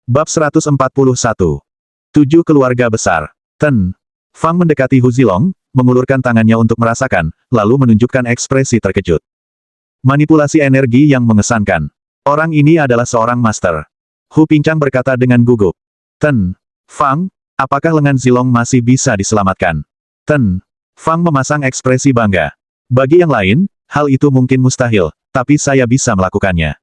Bab 141. 7 Keluarga Besar. Ten. Fang mendekati Hu Zilong, mengulurkan tangannya untuk merasakan, lalu menunjukkan ekspresi terkejut. Manipulasi energi yang mengesankan. Orang ini adalah seorang master. Hu Pincang berkata dengan gugup. Ten. Fang, apakah lengan Zilong masih bisa diselamatkan? Ten. Fang memasang ekspresi bangga. Bagi yang lain, hal itu mungkin mustahil, tapi saya bisa melakukannya.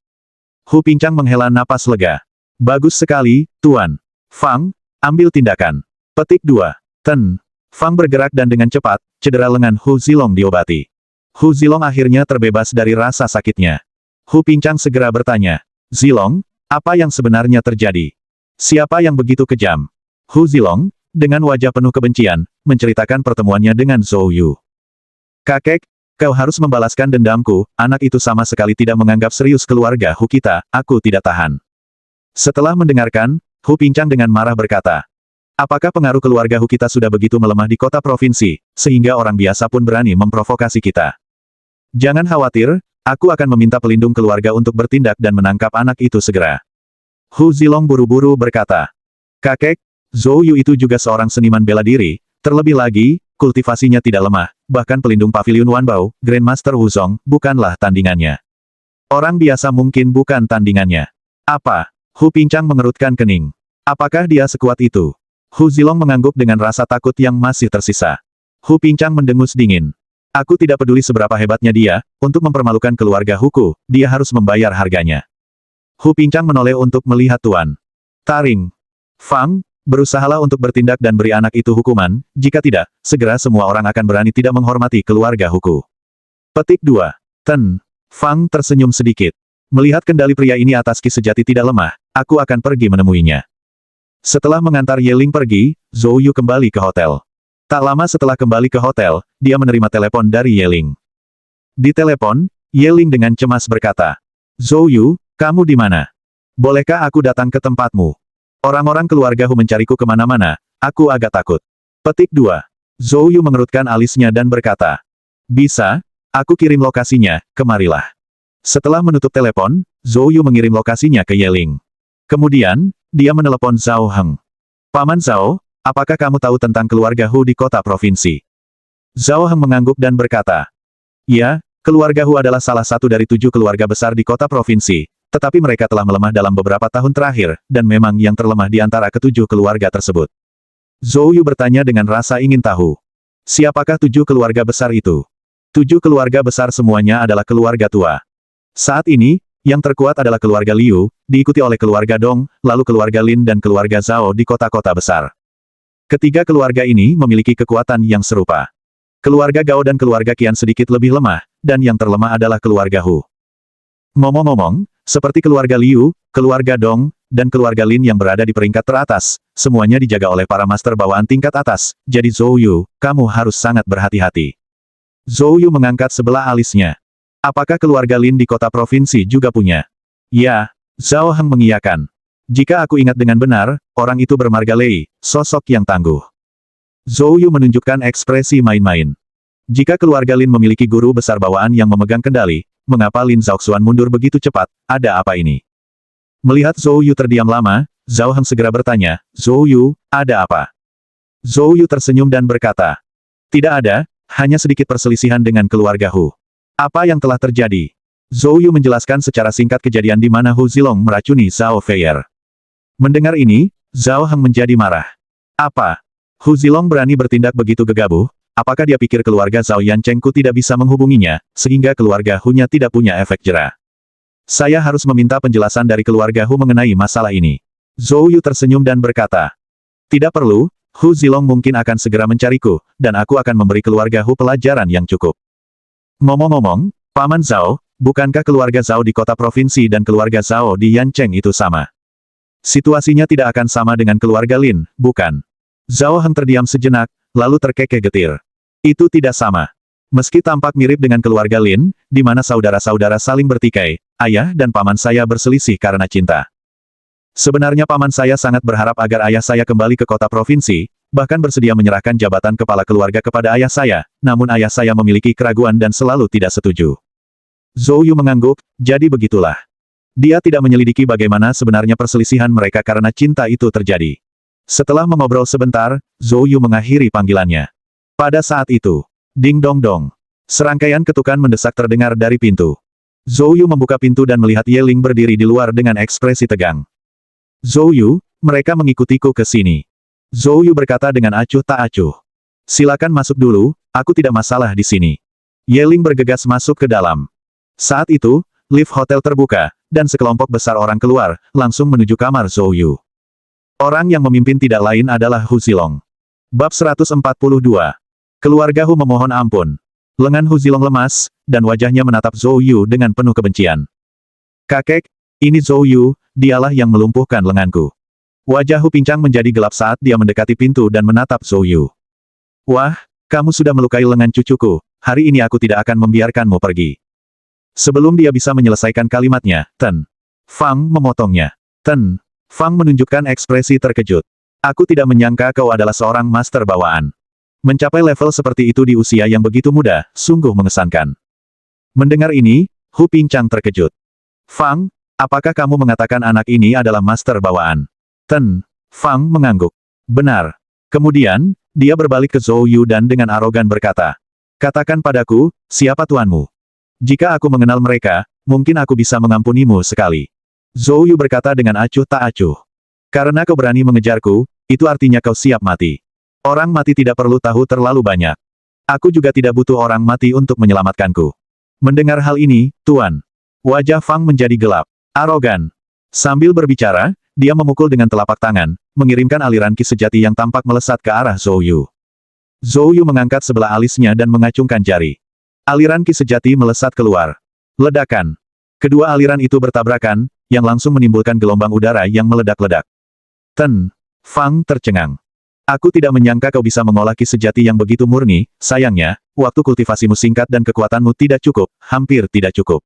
Hu Pincang menghela napas lega. Bagus sekali, Tuan. Fang, ambil tindakan. Petik 2. Ten. Fang bergerak dan dengan cepat, cedera lengan Hu Zilong diobati. Hu Zilong akhirnya terbebas dari rasa sakitnya. Hu Pincang segera bertanya, Zilong, apa yang sebenarnya terjadi? Siapa yang begitu kejam? Hu Zilong, dengan wajah penuh kebencian, menceritakan pertemuannya dengan Zhou Yu. Kakek, kau harus membalaskan dendamku, anak itu sama sekali tidak menganggap serius keluarga Hu kita, aku tidak tahan. Setelah mendengarkan, Hu Pincang dengan marah berkata, apakah pengaruh keluarga Hu kita sudah begitu melemah di kota provinsi, sehingga orang biasa pun berani memprovokasi kita? Jangan khawatir, aku akan meminta pelindung keluarga untuk bertindak dan menangkap anak itu segera. Hu Zilong buru-buru berkata, kakek, Zhou Yu itu juga seorang seniman bela diri, terlebih lagi, kultivasinya tidak lemah, bahkan pelindung pavilion Wanbao, Grandmaster Wu Zong, bukanlah tandingannya. Orang biasa mungkin bukan tandingannya. Apa? Hu Pincang mengerutkan kening. Apakah dia sekuat itu? Hu Zilong mengangguk dengan rasa takut yang masih tersisa. Hu Pincang mendengus dingin. Aku tidak peduli seberapa hebatnya dia, untuk mempermalukan keluarga Huku, dia harus membayar harganya. Hu Pincang menoleh untuk melihat Tuan. Taring. Fang, berusahalah untuk bertindak dan beri anak itu hukuman, jika tidak, segera semua orang akan berani tidak menghormati keluarga Huku. Petik 2. Ten. Fang tersenyum sedikit. Melihat kendali pria ini atas Ki sejati tidak lemah, aku akan pergi menemuinya. Setelah mengantar Yeling pergi, Zhou Yu kembali ke hotel. Tak lama setelah kembali ke hotel, dia menerima telepon dari Yeling. Di telepon, Yeling dengan cemas berkata, Zhou Yu, kamu di mana? Bolehkah aku datang ke tempatmu? Orang-orang keluarga Hu mencariku kemana-mana, aku agak takut. Petik 2. Zhou Yu mengerutkan alisnya dan berkata, bisa, aku kirim lokasinya, kemarilah. Setelah menutup telepon, Zhou Yu mengirim lokasinya ke Yeling. Kemudian, dia menelepon Zhao Heng. Paman Zhao, apakah kamu tahu tentang keluarga Hu di kota provinsi? Zhao Heng mengangguk dan berkata, ya, keluarga Hu adalah salah satu dari 7 keluarga besar di kota provinsi, tetapi mereka telah melemah dalam beberapa tahun terakhir, dan memang yang terlemah di antara ke-7 keluarga tersebut. Zhou Yu bertanya dengan rasa ingin tahu. Siapakah 7 keluarga besar itu? 7 keluarga besar semuanya adalah keluarga tua. Saat ini, yang terkuat adalah keluarga Liu, diikuti oleh keluarga Dong, lalu keluarga Lin dan keluarga Zhao di kota-kota besar. Ketiga keluarga ini memiliki kekuatan yang serupa. Keluarga Gao dan keluarga Qian sedikit lebih lemah, dan yang terlemah adalah keluarga Hu. Ngomong-ngomong, seperti keluarga Liu, keluarga Dong, dan keluarga Lin yang berada di peringkat teratas, semuanya dijaga oleh para master bawaan tingkat atas, jadi Zhou Yu, kamu harus sangat berhati-hati. Zhou Yu mengangkat sebelah alisnya. Apakah keluarga Lin di kota provinsi juga punya? Ya, Zhao Heng mengiyakan. Jika aku ingat dengan benar, orang itu bermarga Lei, sosok yang tangguh. Zhou Yu menunjukkan ekspresi main-main. Jika keluarga Lin memiliki guru besar bawaan yang memegang kendali, mengapa Lin Zhaoxuan mundur begitu cepat, ada apa ini? Melihat Zhou Yu terdiam lama, Zhao Heng segera bertanya, Zhou Yu, ada apa? Zhou Yu tersenyum dan berkata, tidak ada, hanya sedikit perselisihan dengan keluarga Hu. Apa yang telah terjadi? Zhou Yu menjelaskan secara singkat kejadian di mana Hu Zilong meracuni Zhao Feier. Mendengar ini, Zhao Heng menjadi marah. Apa? Hu Zilong berani bertindak begitu gegabah? Apakah dia pikir keluarga Zhao Yanchengku tidak bisa menghubunginya, sehingga keluarga Hu-nya tidak punya efek jera? Saya harus meminta penjelasan dari keluarga Hu mengenai masalah ini. Zhou Yu tersenyum dan berkata, tidak perlu, Hu Zilong mungkin akan segera mencariku, dan aku akan memberi keluarga Hu pelajaran yang cukup. Ngomong-ngomong, Paman Zhao, bukankah keluarga Zhao di kota provinsi dan keluarga Zhao di Yancheng itu sama? Situasinya tidak akan sama dengan keluarga Lin, bukan? Zhao Heng terdiam sejenak, lalu terkekeh getir. Itu tidak sama. Meski tampak mirip dengan keluarga Lin, di mana saudara-saudara saling bertikai, ayah dan paman saya berselisih karena cinta. Sebenarnya paman saya sangat berharap agar ayah saya kembali ke kota provinsi, bahkan bersedia menyerahkan jabatan kepala keluarga kepada ayah saya, namun ayah saya memiliki keraguan dan selalu tidak setuju. Zhou Yu mengangguk, jadi begitulah. Dia tidak menyelidiki bagaimana sebenarnya perselisihan mereka karena cinta itu terjadi. Setelah mengobrol sebentar, Zhou Yu mengakhiri panggilannya. Pada saat itu, ding dong dong. Serangkaian ketukan mendesak terdengar dari pintu. Zhou Yu membuka pintu dan melihat Ye Ling berdiri di luar dengan ekspresi tegang. Zhou Yu, mereka mengikutiku ke sini. Zhou Yu berkata dengan acuh tak acuh. Silakan masuk dulu, aku tidak masalah di sini. Ye Ling bergegas masuk ke dalam. Saat itu, lift hotel terbuka, dan sekelompok besar orang keluar, langsung menuju kamar Zhou Yu. Orang yang memimpin tidak lain adalah Hu Zilong. Bab 142. Keluarga Hu memohon ampun. Lengan Hu Zilong lemas, dan wajahnya menatap Zhou Yu dengan penuh kebencian. Kakek, ini Zhou Yu, dialah yang melumpuhkan lenganku. Wajah Hu pincang menjadi gelap saat dia mendekati pintu dan menatap Zhou Yu. Wah, kamu sudah melukai lengan cucuku, hari ini aku tidak akan membiarkanmu pergi. Sebelum dia bisa menyelesaikan kalimatnya, Ten Fang memotongnya. Ten Fang menunjukkan ekspresi terkejut. Aku tidak menyangka kau adalah seorang master bawaan. Mencapai level seperti itu di usia yang begitu muda, sungguh mengesankan. Mendengar ini, Hu pincang terkejut. Fang, apakah kamu mengatakan anak ini adalah master bawaan? Ten Fang mengangguk. Benar. Kemudian, dia berbalik ke Zhou Yu dan dengan arogan berkata, katakan padaku, siapa tuanmu? Jika aku mengenal mereka, mungkin aku bisa mengampunimu sekali. Zhou Yu berkata dengan acuh tak acuh. Karena kau berani mengejarku, itu artinya kau siap mati. Orang mati tidak perlu tahu terlalu banyak. Aku juga tidak butuh orang mati untuk menyelamatkanku. Mendengar hal ini, Tuan. Wajah Fang menjadi gelap. Arogan. Sambil berbicara, dia memukul dengan telapak tangan, mengirimkan aliran ki sejati yang tampak melesat ke arah Zhou Yu. Zhou Yu mengangkat sebelah alisnya dan mengacungkan jari. Aliran ki sejati melesat keluar. Ledakan. Kedua aliran itu bertabrakan, yang langsung menimbulkan gelombang udara yang meledak-ledak. Ten Fang tercengang. Aku tidak menyangka kau bisa mengolah ki sejati yang begitu murni, sayangnya, waktu kultivasimu singkat dan kekuatanmu tidak cukup, hampir tidak cukup.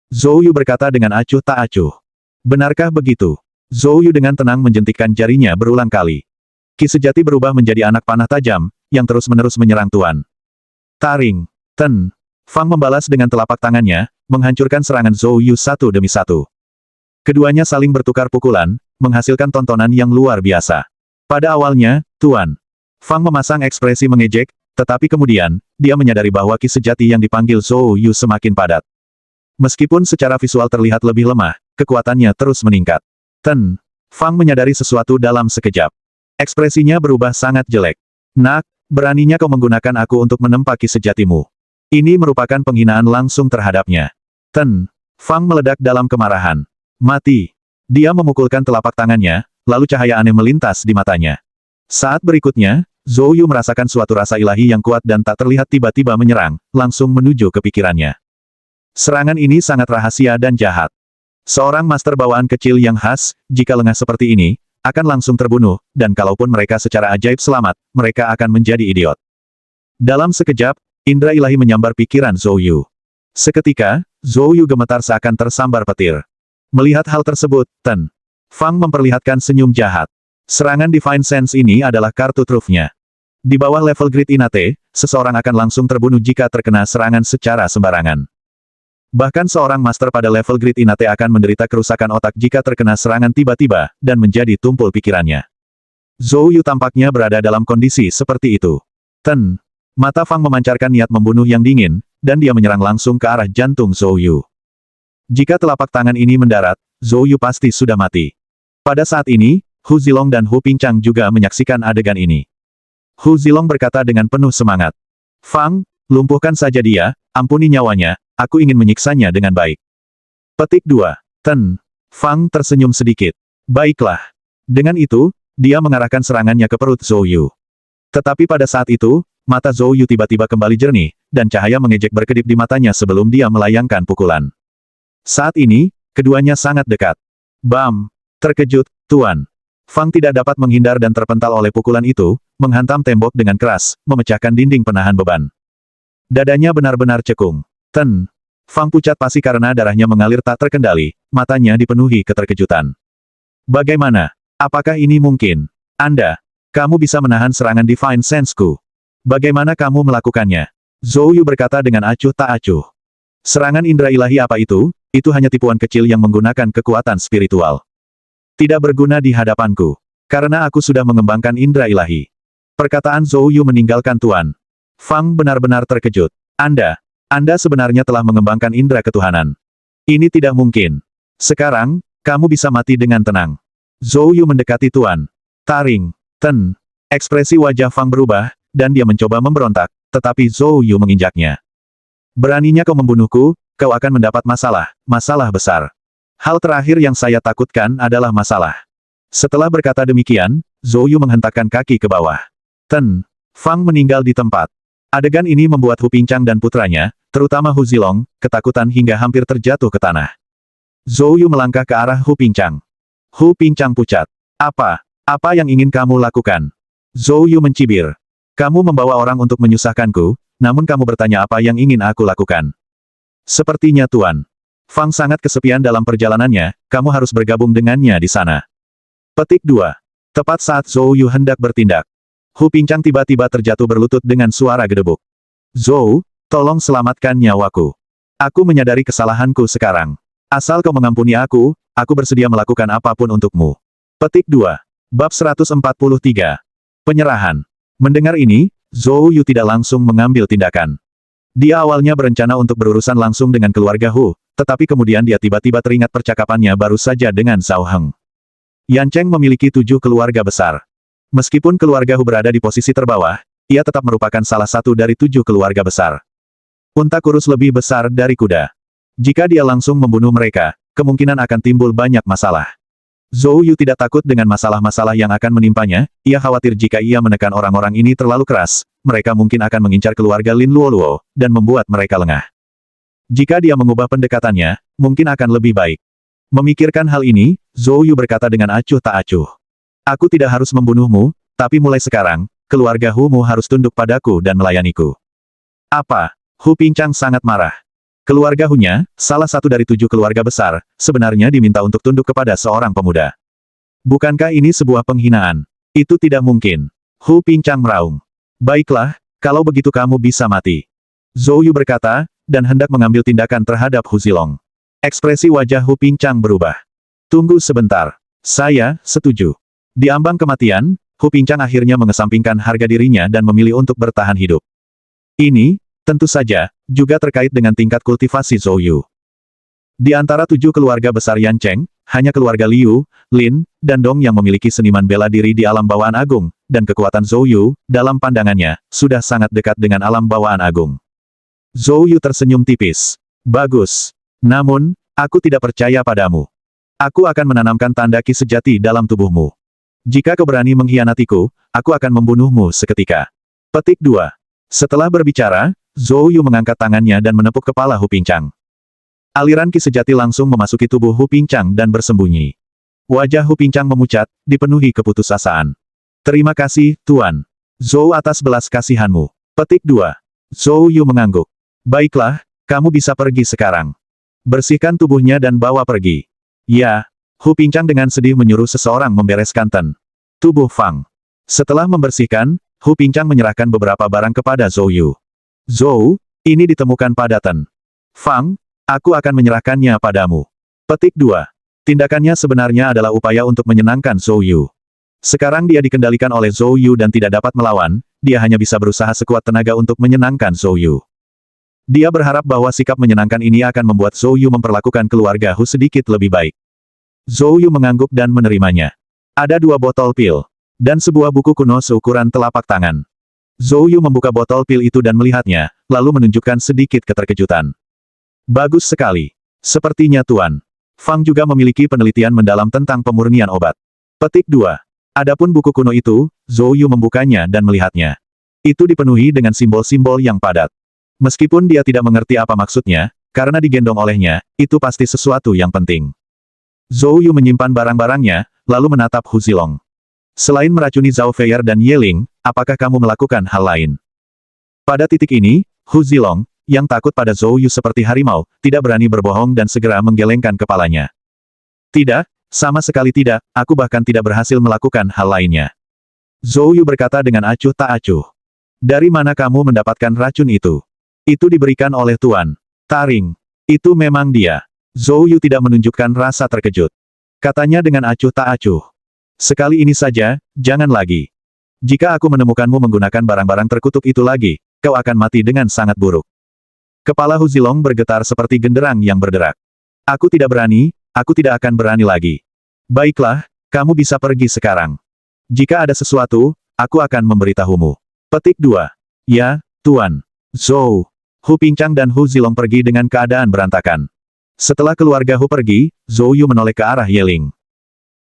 Zhou Yu berkata dengan acuh tak acuh. Benarkah begitu? Zhou Yu dengan tenang menjentikkan jarinya berulang kali. Ki sejati berubah menjadi anak panah tajam, yang terus-menerus menyerang Tuan. Taring. Ten Fang membalas dengan telapak tangannya, menghancurkan serangan Zhou Yu satu demi satu. Keduanya saling bertukar pukulan, menghasilkan tontonan yang luar biasa. Pada awalnya, Tuan Fang memasang ekspresi mengejek, tetapi kemudian, dia menyadari bahwa ki sejati yang dipanggil Zhou Yu semakin padat. Meskipun secara visual terlihat lebih lemah, kekuatannya terus meningkat. Ten Fang menyadari sesuatu dalam sekejap. Ekspresinya berubah sangat jelek. Nak, beraninya kau menggunakan aku untuk menempa ki sejatimu. Ini merupakan penghinaan langsung terhadapnya. Ten Fang meledak dalam kemarahan. Mati. Dia memukulkan telapak tangannya, lalu cahaya aneh melintas di matanya. Saat berikutnya, Zhou Yu merasakan suatu rasa ilahi yang kuat dan tak terlihat tiba-tiba menyerang, langsung menuju ke pikirannya. Serangan ini sangat rahasia dan jahat. Seorang master bawaan kecil yang khas, jika lengah seperti ini, akan langsung terbunuh, dan kalaupun mereka secara ajaib selamat, mereka akan menjadi idiot. Dalam sekejap, indra ilahi menyambar pikiran Zhou Yu. Seketika, Zhou Yu gemetar seakan tersambar petir. Melihat hal tersebut, Ten Fang memperlihatkan senyum jahat. Serangan Divine Sense ini adalah kartu trufnya. Di bawah level Great Inate, seseorang akan langsung terbunuh jika terkena serangan secara sembarangan. Bahkan seorang master pada level Great Inate akan menderita kerusakan otak jika terkena serangan tiba-tiba, dan menjadi tumpul pikirannya. Zhou Yu tampaknya berada dalam kondisi seperti itu. Ten Mata Fang memancarkan niat membunuh yang dingin, dan dia menyerang langsung ke arah jantung Zhou Yu. Jika telapak tangan ini mendarat, Zhou Yu pasti sudah mati. Pada saat ini, Hu Zilong dan Hu Pincang juga menyaksikan adegan ini. Hu Zilong berkata dengan penuh semangat. Fang, lumpuhkan saja dia, ampuni nyawanya, aku ingin menyiksanya dengan baik. Petik 2. Ten Fang tersenyum sedikit. Baiklah. Dengan itu, dia mengarahkan serangannya ke perut Zhou Yu. Tetapi pada saat itu, mata Zhou Yu tiba-tiba kembali jernih, dan cahaya mengejek berkedip di matanya sebelum dia melayangkan pukulan. Saat ini, keduanya sangat dekat. Bam! Terkejut, Tuan. Fang tidak dapat menghindar dan terpental oleh pukulan itu, menghantam tembok dengan keras, memecahkan dinding penahan beban. Dadanya benar-benar cekung. Ten Fang pucat pasi karena darahnya mengalir tak terkendali, matanya dipenuhi keterkejutan. Bagaimana? Apakah ini mungkin? Kamu bisa menahan serangan Divine Sense-ku. Bagaimana kamu melakukannya? Zhou Yu berkata dengan acuh tak acuh. Serangan indera ilahi apa itu, itu hanya tipuan kecil yang menggunakan kekuatan spiritual. Tidak berguna di hadapanku. Karena aku sudah mengembangkan indera ilahi. Perkataan Zhou Yu meninggalkan Tuan Fang benar-benar terkejut. Anda sebenarnya telah mengembangkan indera ketuhanan. Ini tidak mungkin. Sekarang, kamu bisa mati dengan tenang. Zhou Yu mendekati Tuan Taring Ten. Ekspresi wajah Fang berubah, dan dia mencoba memberontak, tetapi Zhou Yu menginjaknya. Beraninya kau membunuhku, kau akan mendapat masalah besar. Hal terakhir yang saya takutkan adalah masalah. Setelah berkata demikian, Zhou Yu menghentakkan kaki ke bawah. Ten Fang meninggal di tempat. Adegan ini membuat Hu Pincang dan putranya, terutama Hu Zilong, ketakutan hingga hampir terjatuh ke tanah. Zhou Yu melangkah ke arah Hu Pincang. Hu Pincang pucat. Apa yang ingin kamu lakukan? Zhou Yu mencibir. Kamu membawa orang untuk menyusahkanku, namun kamu bertanya apa yang ingin aku lakukan. Sepertinya Tuan Fang sangat kesepian dalam perjalanannya, kamu harus bergabung dengannya di sana. Petik 2. Tepat saat Zhou Yu hendak bertindak, Hu Pincang tiba-tiba terjatuh berlutut dengan suara gedebuk. Zhou, tolong selamatkan nyawaku. Aku menyadari kesalahanku sekarang. Asal kau mengampuni aku bersedia melakukan apapun untukmu. Petik 2. Bab 143. Penyerahan. Mendengar ini, Zhou Yu tidak langsung mengambil tindakan. Dia awalnya berencana untuk berurusan langsung dengan keluarga Hu, tetapi kemudian dia tiba-tiba teringat percakapannya baru saja dengan Zhao Heng. Yan Cheng memiliki 7 keluarga besar. Meskipun keluarga Hu berada di posisi terbawah, ia tetap merupakan salah satu dari 7 keluarga besar. Unta kurus lebih besar dari kuda. Jika dia langsung membunuh mereka, kemungkinan akan timbul banyak masalah. Zhou Yu tidak takut dengan masalah-masalah yang akan menimpanya, ia khawatir jika ia menekan orang-orang ini terlalu keras, mereka mungkin akan mengincar keluarga Lin Luoluo, dan membuat mereka lengah. Jika dia mengubah pendekatannya, mungkin akan lebih baik. Memikirkan hal ini, Zhou Yu berkata dengan acuh tak acuh. Aku tidak harus membunuhmu, tapi mulai sekarang, keluarga Hu-mu harus tunduk padaku dan melayaniku. Apa? Hu Pincang sangat marah. Keluarga Hu-nya, salah satu dari 7 keluarga besar, sebenarnya diminta untuk tunduk kepada seorang pemuda. Bukankah ini sebuah penghinaan? Itu tidak mungkin. Hu Pincang meraung. Baiklah, kalau begitu kamu bisa mati. Zhou Yu berkata, dan hendak mengambil tindakan terhadap Hu Zilong. Ekspresi wajah Hu Pincang berubah. Tunggu sebentar. Saya setuju. Di ambang kematian, Hu Pincang akhirnya mengesampingkan harga dirinya dan memilih untuk bertahan hidup. Ini, tentu saja, juga terkait dengan tingkat kultivasi Zhou Yu. Di antara 7 keluarga besar Yan Cheng, hanya keluarga Liu, Lin, dan Dong yang memiliki seniman bela diri di alam bawaan agung, dan kekuatan Zhou Yu, dalam pandangannya, sudah sangat dekat dengan alam bawaan agung. Zhou Yu tersenyum tipis. Bagus. Namun, aku tidak percaya padamu. Aku akan menanamkan tanda ki sejati dalam tubuhmu. Jika kau berani mengkhianatiku, aku akan membunuhmu seketika. Petik 2. Setelah berbicara, Zhou Yu mengangkat tangannya dan menepuk kepala Hu Pincang. Aliran ki sejati langsung memasuki tubuh Hu Pincang dan bersembunyi. Wajah Hu Pincang memucat, dipenuhi keputusasaan. Terima kasih, Tuan Zhou atas belas kasihanmu. Petik 2. Zhou Yu mengangguk. Baiklah, kamu bisa pergi sekarang. Bersihkan tubuhnya dan bawa pergi. Ya, Hu Pincang dengan sedih menyuruh seseorang membereskan tubuh Fang. Setelah membersihkan, Hu Pincang menyerahkan beberapa barang kepada Zhou Yu. Zhou, ini ditemukan pada Fang, aku akan menyerahkannya padamu. Petik 2. Tindakannya sebenarnya adalah upaya untuk menyenangkan Zhou Yu. Sekarang dia dikendalikan oleh Zhou Yu dan tidak dapat melawan, dia hanya bisa berusaha sekuat tenaga untuk menyenangkan Zhou Yu. Dia berharap bahwa sikap menyenangkan ini akan membuat Zhou Yu memperlakukan keluarga Hu sedikit lebih baik. Zhou Yu mengangguk dan menerimanya. Ada 2 botol pil, dan sebuah buku kuno seukuran telapak tangan. Zhou Yu membuka botol pil itu dan melihatnya, lalu menunjukkan sedikit keterkejutan. Bagus sekali. Sepertinya Tuan Fang juga memiliki penelitian mendalam tentang pemurnian obat. Petik 2. Adapun buku kuno itu, Zhou Yu membukanya dan melihatnya. Itu dipenuhi dengan simbol-simbol yang padat. Meskipun dia tidak mengerti apa maksudnya, karena digendong olehnya, itu pasti sesuatu yang penting. Zhou Yu menyimpan barang-barangnya, lalu menatap Hu Zilong. Selain meracuni Zhao Feier dan Ye Ling, apakah kamu melakukan hal lain? Pada titik ini, Hu Zilong, yang takut pada Zhou Yu seperti harimau, tidak berani berbohong dan segera menggelengkan kepalanya. Tidak, sama sekali tidak, aku bahkan tidak berhasil melakukan hal lainnya. Zhou Yu berkata dengan acuh tak acuh. Dari mana kamu mendapatkan racun itu? Itu diberikan oleh Tuan Taring. Itu memang dia. Zhou Yu tidak menunjukkan rasa terkejut. Katanya dengan acuh tak acuh. Sekali ini saja, jangan lagi. Jika aku menemukanmu menggunakan barang-barang terkutuk itu lagi, kau akan mati dengan sangat buruk. Kepala Hu Zilong bergetar seperti genderang yang berderak. Aku tidak berani, aku tidak akan berani lagi. Baiklah, kamu bisa pergi sekarang. Jika ada sesuatu, aku akan memberitahumu. Petik 2. Ya, Tuan. Zhou. Hu Pincang dan Hu Zilong pergi dengan keadaan berantakan. Setelah keluarga Hu pergi, Zhou Yu menoleh ke arah Ye Ling.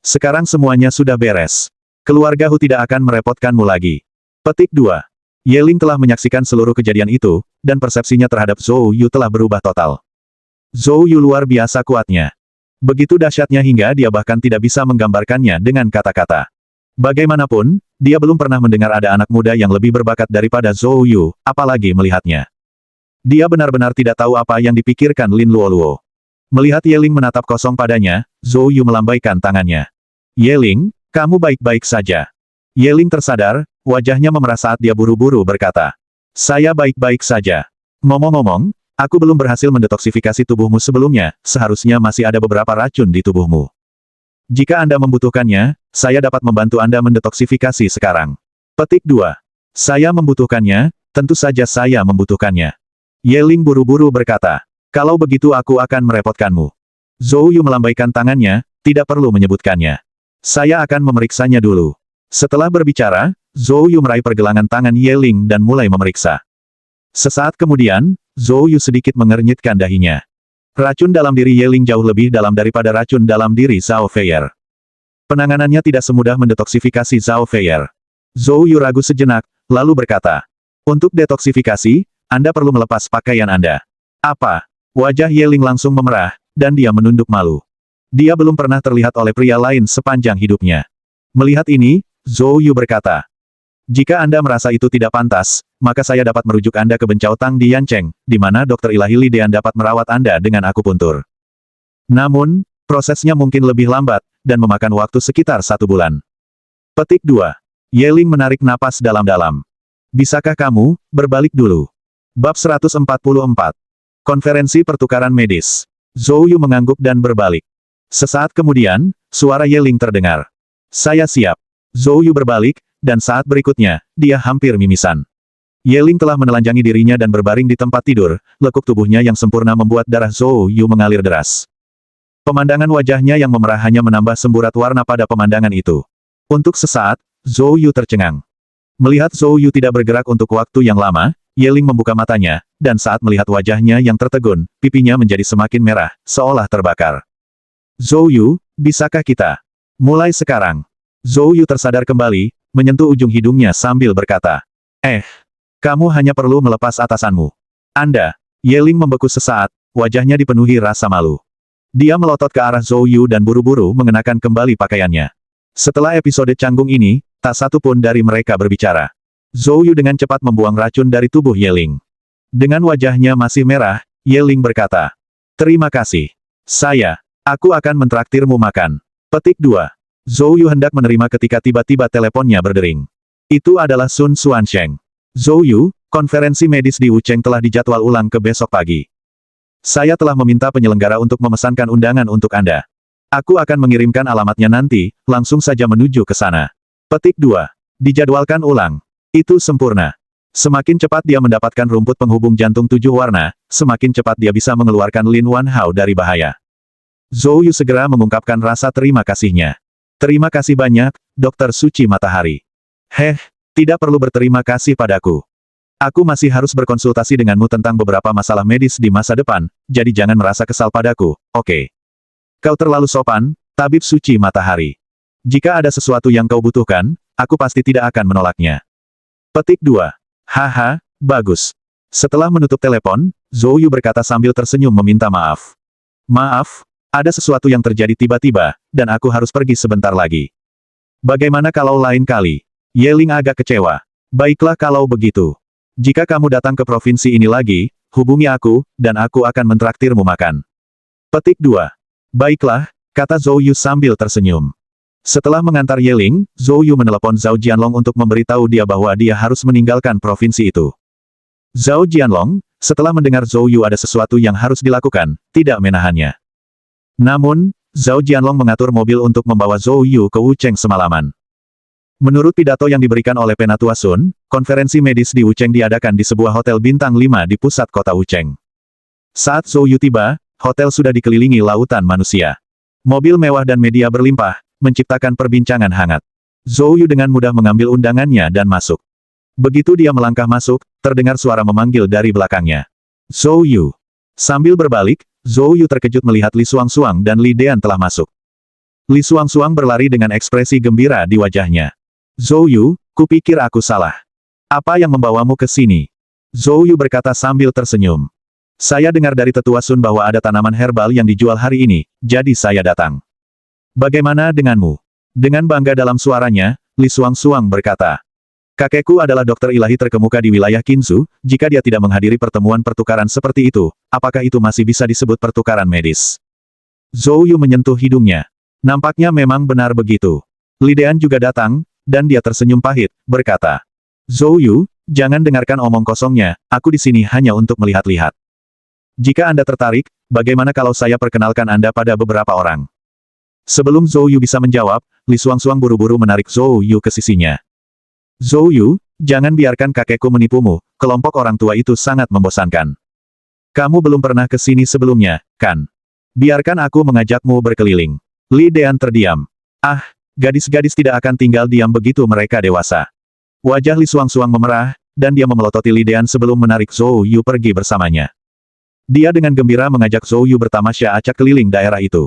Sekarang semuanya sudah beres. Keluarga Hu tidak akan merepotkanmu lagi. Petik 2. Ye Ling telah menyaksikan seluruh kejadian itu, dan persepsinya terhadap Zhou Yu telah berubah total. Zhou Yu luar biasa kuatnya. Begitu dahsyatnya hingga dia bahkan tidak bisa menggambarkannya dengan kata-kata. Bagaimanapun, dia belum pernah mendengar ada anak muda yang lebih berbakat daripada Zhou Yu, apalagi melihatnya. Dia benar-benar tidak tahu apa yang dipikirkan Lin Luoluo. Melihat Ye Ling menatap kosong padanya, Zhou Yu melambaikan tangannya. Ye Ling, kamu baik-baik saja. Ye Ling tersadar, wajahnya memerah saat dia buru-buru berkata. Saya baik-baik saja. Ngomong-ngomong, aku belum berhasil mendetoksifikasi tubuhmu sebelumnya, seharusnya masih ada beberapa racun di tubuhmu. Jika Anda membutuhkannya, saya dapat membantu Anda mendetoksifikasi sekarang. Petik 2. Saya membutuhkannya, tentu saja saya membutuhkannya. Ye Ling buru-buru berkata. Kalau begitu aku akan merepotkanmu. Zhou Yu melambaikan tangannya, tidak perlu menyebutkannya. Saya akan memeriksanya dulu. Setelah berbicara, Zhou Yu meraih pergelangan tangan Ye Ling dan mulai memeriksa. Sesaat kemudian, Zhou Yu sedikit mengernyitkan dahinya. Racun dalam diri Ye Ling jauh lebih dalam daripada racun dalam diri Zhao Feier. Penanganannya tidak semudah mendetoksifikasi Zhao Feier. Zhou Yu ragu sejenak, lalu berkata. Untuk detoksifikasi, Anda perlu melepas pakaian Anda. Apa? Wajah Ye Ling langsung memerah, dan dia menunduk malu. Dia belum pernah terlihat oleh pria lain sepanjang hidupnya. Melihat ini, Zhou Yu berkata. Jika Anda merasa itu tidak pantas, maka saya dapat merujuk Anda ke Bencao Tang di Yancheng, di mana dokter ilahi Li Dean dapat merawat Anda dengan akupuntur. Namun, prosesnya mungkin lebih lambat, dan memakan waktu sekitar 1 bulan. Petik 2. Ye Ling menarik napas dalam-dalam. Bisakah kamu, berbalik dulu? Bab 144. Konferensi pertukaran medis. Zhou Yu mengangguk dan berbalik. Sesaat kemudian, suara Ye Ling terdengar. Saya siap. Zhou Yu berbalik, dan saat berikutnya, dia hampir mimisan. Ye Ling telah menelanjangi dirinya dan berbaring di tempat tidur, lekuk tubuhnya yang sempurna membuat darah Zhou Yu mengalir deras. Pemandangan wajahnya yang memerah hanya menambah semburat warna pada pemandangan itu. Untuk sesaat, Zhou Yu tercengang. Melihat Zhou Yu tidak bergerak untuk waktu yang lama, Ye Ling membuka matanya, dan saat melihat wajahnya yang tertegun, pipinya menjadi semakin merah, seolah terbakar. Zhou Yu, bisakah kita? Mulai sekarang. Zhou Yu tersadar kembali, menyentuh ujung hidungnya sambil berkata. Kamu hanya perlu melepas atasanmu. Anda. Ye Ling membeku sesaat, wajahnya dipenuhi rasa malu. Dia melotot ke arah Zhou Yu dan buru-buru mengenakan kembali pakaiannya. Setelah episode canggung ini, tak satu pun dari mereka berbicara. Zhou Yu dengan cepat membuang racun dari tubuh Ye Ling. Dengan wajahnya masih merah, Ye Ling berkata. Terima kasih. Aku akan mentraktirmu makan. Petik 2. Zhou Yu hendak menerima ketika tiba-tiba teleponnya berdering. Itu adalah Sun Xuansheng. Zhou Yu, konferensi medis di Wucheng telah dijadwal ulang ke besok pagi. Saya telah meminta penyelenggara untuk memesankan undangan untuk Anda. Aku akan mengirimkan alamatnya nanti, langsung saja menuju ke sana. Petik 2. Dijadwalkan ulang. Itu sempurna. Semakin cepat dia mendapatkan rumput penghubung jantung 7 warna, semakin cepat dia bisa mengeluarkan Lin Wanhao dari bahaya. Zhou Yu segera mengungkapkan rasa terima kasihnya. Terima kasih banyak, Dokter Suci Matahari. Tidak perlu berterima kasih padaku. Aku masih harus berkonsultasi denganmu tentang beberapa masalah medis di masa depan, jadi jangan merasa kesal padaku, oke? Kau terlalu sopan, Tabib Suci Matahari. Jika ada sesuatu yang kau butuhkan, aku pasti tidak akan menolaknya. Petik 2. Haha, bagus. Setelah menutup telepon, Zhou Yu berkata sambil tersenyum meminta maaf. Maaf, ada sesuatu yang terjadi tiba-tiba, dan aku harus pergi sebentar lagi. Bagaimana kalau lain kali? Ye Ling agak kecewa. Baiklah kalau begitu. Jika kamu datang ke provinsi ini lagi, hubungi aku, dan aku akan mentraktirmu makan. Petik 2. Baiklah, kata Zhou Yu sambil tersenyum. Setelah mengantar Ye Ling, Zhou Yu menelepon Zhao Jianlong untuk memberitahu dia bahwa dia harus meninggalkan provinsi itu. Zhao Jianlong, setelah mendengar Zhou Yu ada sesuatu yang harus dilakukan, tidak menahannya. Namun, Zhao Jianlong mengatur mobil untuk membawa Zhou Yu ke Wucheng semalaman. Menurut pidato yang diberikan oleh Penatua Sun, konferensi medis di Wucheng diadakan di sebuah hotel bintang 5 di pusat kota Wucheng. Saat Zhou Yu tiba, hotel sudah dikelilingi lautan manusia. Mobil mewah dan media berlimpah, menciptakan perbincangan hangat. Zhou Yu dengan mudah mengambil undangannya dan masuk. Begitu dia melangkah masuk, terdengar suara memanggil dari belakangnya. Zhou Yu. Sambil berbalik, Zhou Yu terkejut melihat Li Xuangxuang dan Li Dean telah masuk. Li Xuangxuang berlari dengan ekspresi gembira di wajahnya. Zhou Yu, kupikir aku salah. Apa yang membawamu ke sini? Zhou Yu berkata sambil tersenyum. Saya dengar dari tetua Sun bahwa ada tanaman herbal yang dijual hari ini, jadi saya datang. Bagaimana denganmu? Dengan bangga dalam suaranya, Li Xuangxuang berkata. Kakekku adalah dokter ilahi terkemuka di wilayah Qinzhou, jika dia tidak menghadiri pertemuan pertukaran seperti itu, apakah itu masih bisa disebut pertukaran medis? Zhou Yu menyentuh hidungnya. Nampaknya memang benar begitu. Li Dean juga datang, dan dia tersenyum pahit, berkata. Zhou Yu, jangan dengarkan omong kosongnya, aku di sini hanya untuk melihat-lihat. Jika Anda tertarik, bagaimana kalau saya perkenalkan Anda pada beberapa orang? Sebelum Zhou Yu bisa menjawab, Li Xuangxuang buru-buru menarik Zhou Yu ke sisinya. Zhou Yu, jangan biarkan kakekku menipumu, kelompok orang tua itu sangat membosankan. Kamu belum pernah ke sini sebelumnya, kan? Biarkan aku mengajakmu berkeliling. Li Dean terdiam. Ah, gadis-gadis tidak akan tinggal diam begitu mereka dewasa. Wajah Li Xuangxuang memerah, dan dia memelototi Li Dean sebelum menarik Zhou Yu pergi bersamanya. Dia dengan gembira mengajak Zhou Yu bertamasya acak keliling daerah itu.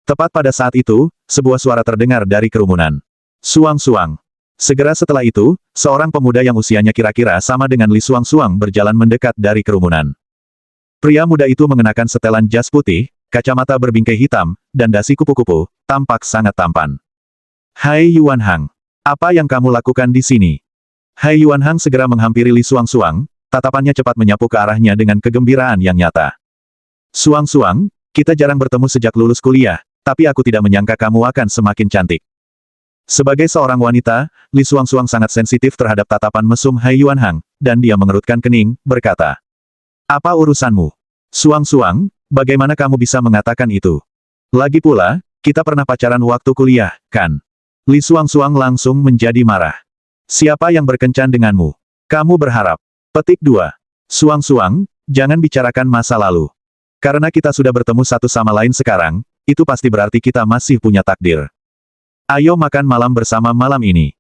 Tepat pada saat itu, sebuah suara terdengar dari kerumunan. Xuangxuang. Segera setelah itu, seorang pemuda yang usianya kira-kira sama dengan Li Xuangxuang berjalan mendekat dari kerumunan. Pria muda itu mengenakan setelan jas putih, kacamata berbingkai hitam, dan dasi kupu-kupu, tampak sangat tampan. Hai Yuan Hang. Apa yang kamu lakukan di sini? Hai Yuan Hang segera menghampiri Li Xuangxuang, tatapannya cepat menyapu ke arahnya dengan kegembiraan yang nyata. Xuangxuang, kita jarang bertemu sejak lulus kuliah, tapi aku tidak menyangka kamu akan semakin cantik. Sebagai seorang wanita, Li Xuangxuang sangat sensitif terhadap tatapan mesum Hai Yuan Hang, dan dia mengerutkan kening, berkata. Apa urusanmu? Xuangxuang, bagaimana kamu bisa mengatakan itu? Lagi pula, kita pernah pacaran waktu kuliah, kan? Li Xuangxuang langsung menjadi marah. Siapa yang berkencan denganmu? Kamu berharap. Petik 2. Xuangxuang, jangan bicarakan masa lalu. Karena kita sudah bertemu satu sama lain sekarang, itu pasti berarti kita masih punya takdir. Ayo makan malam bersama malam ini.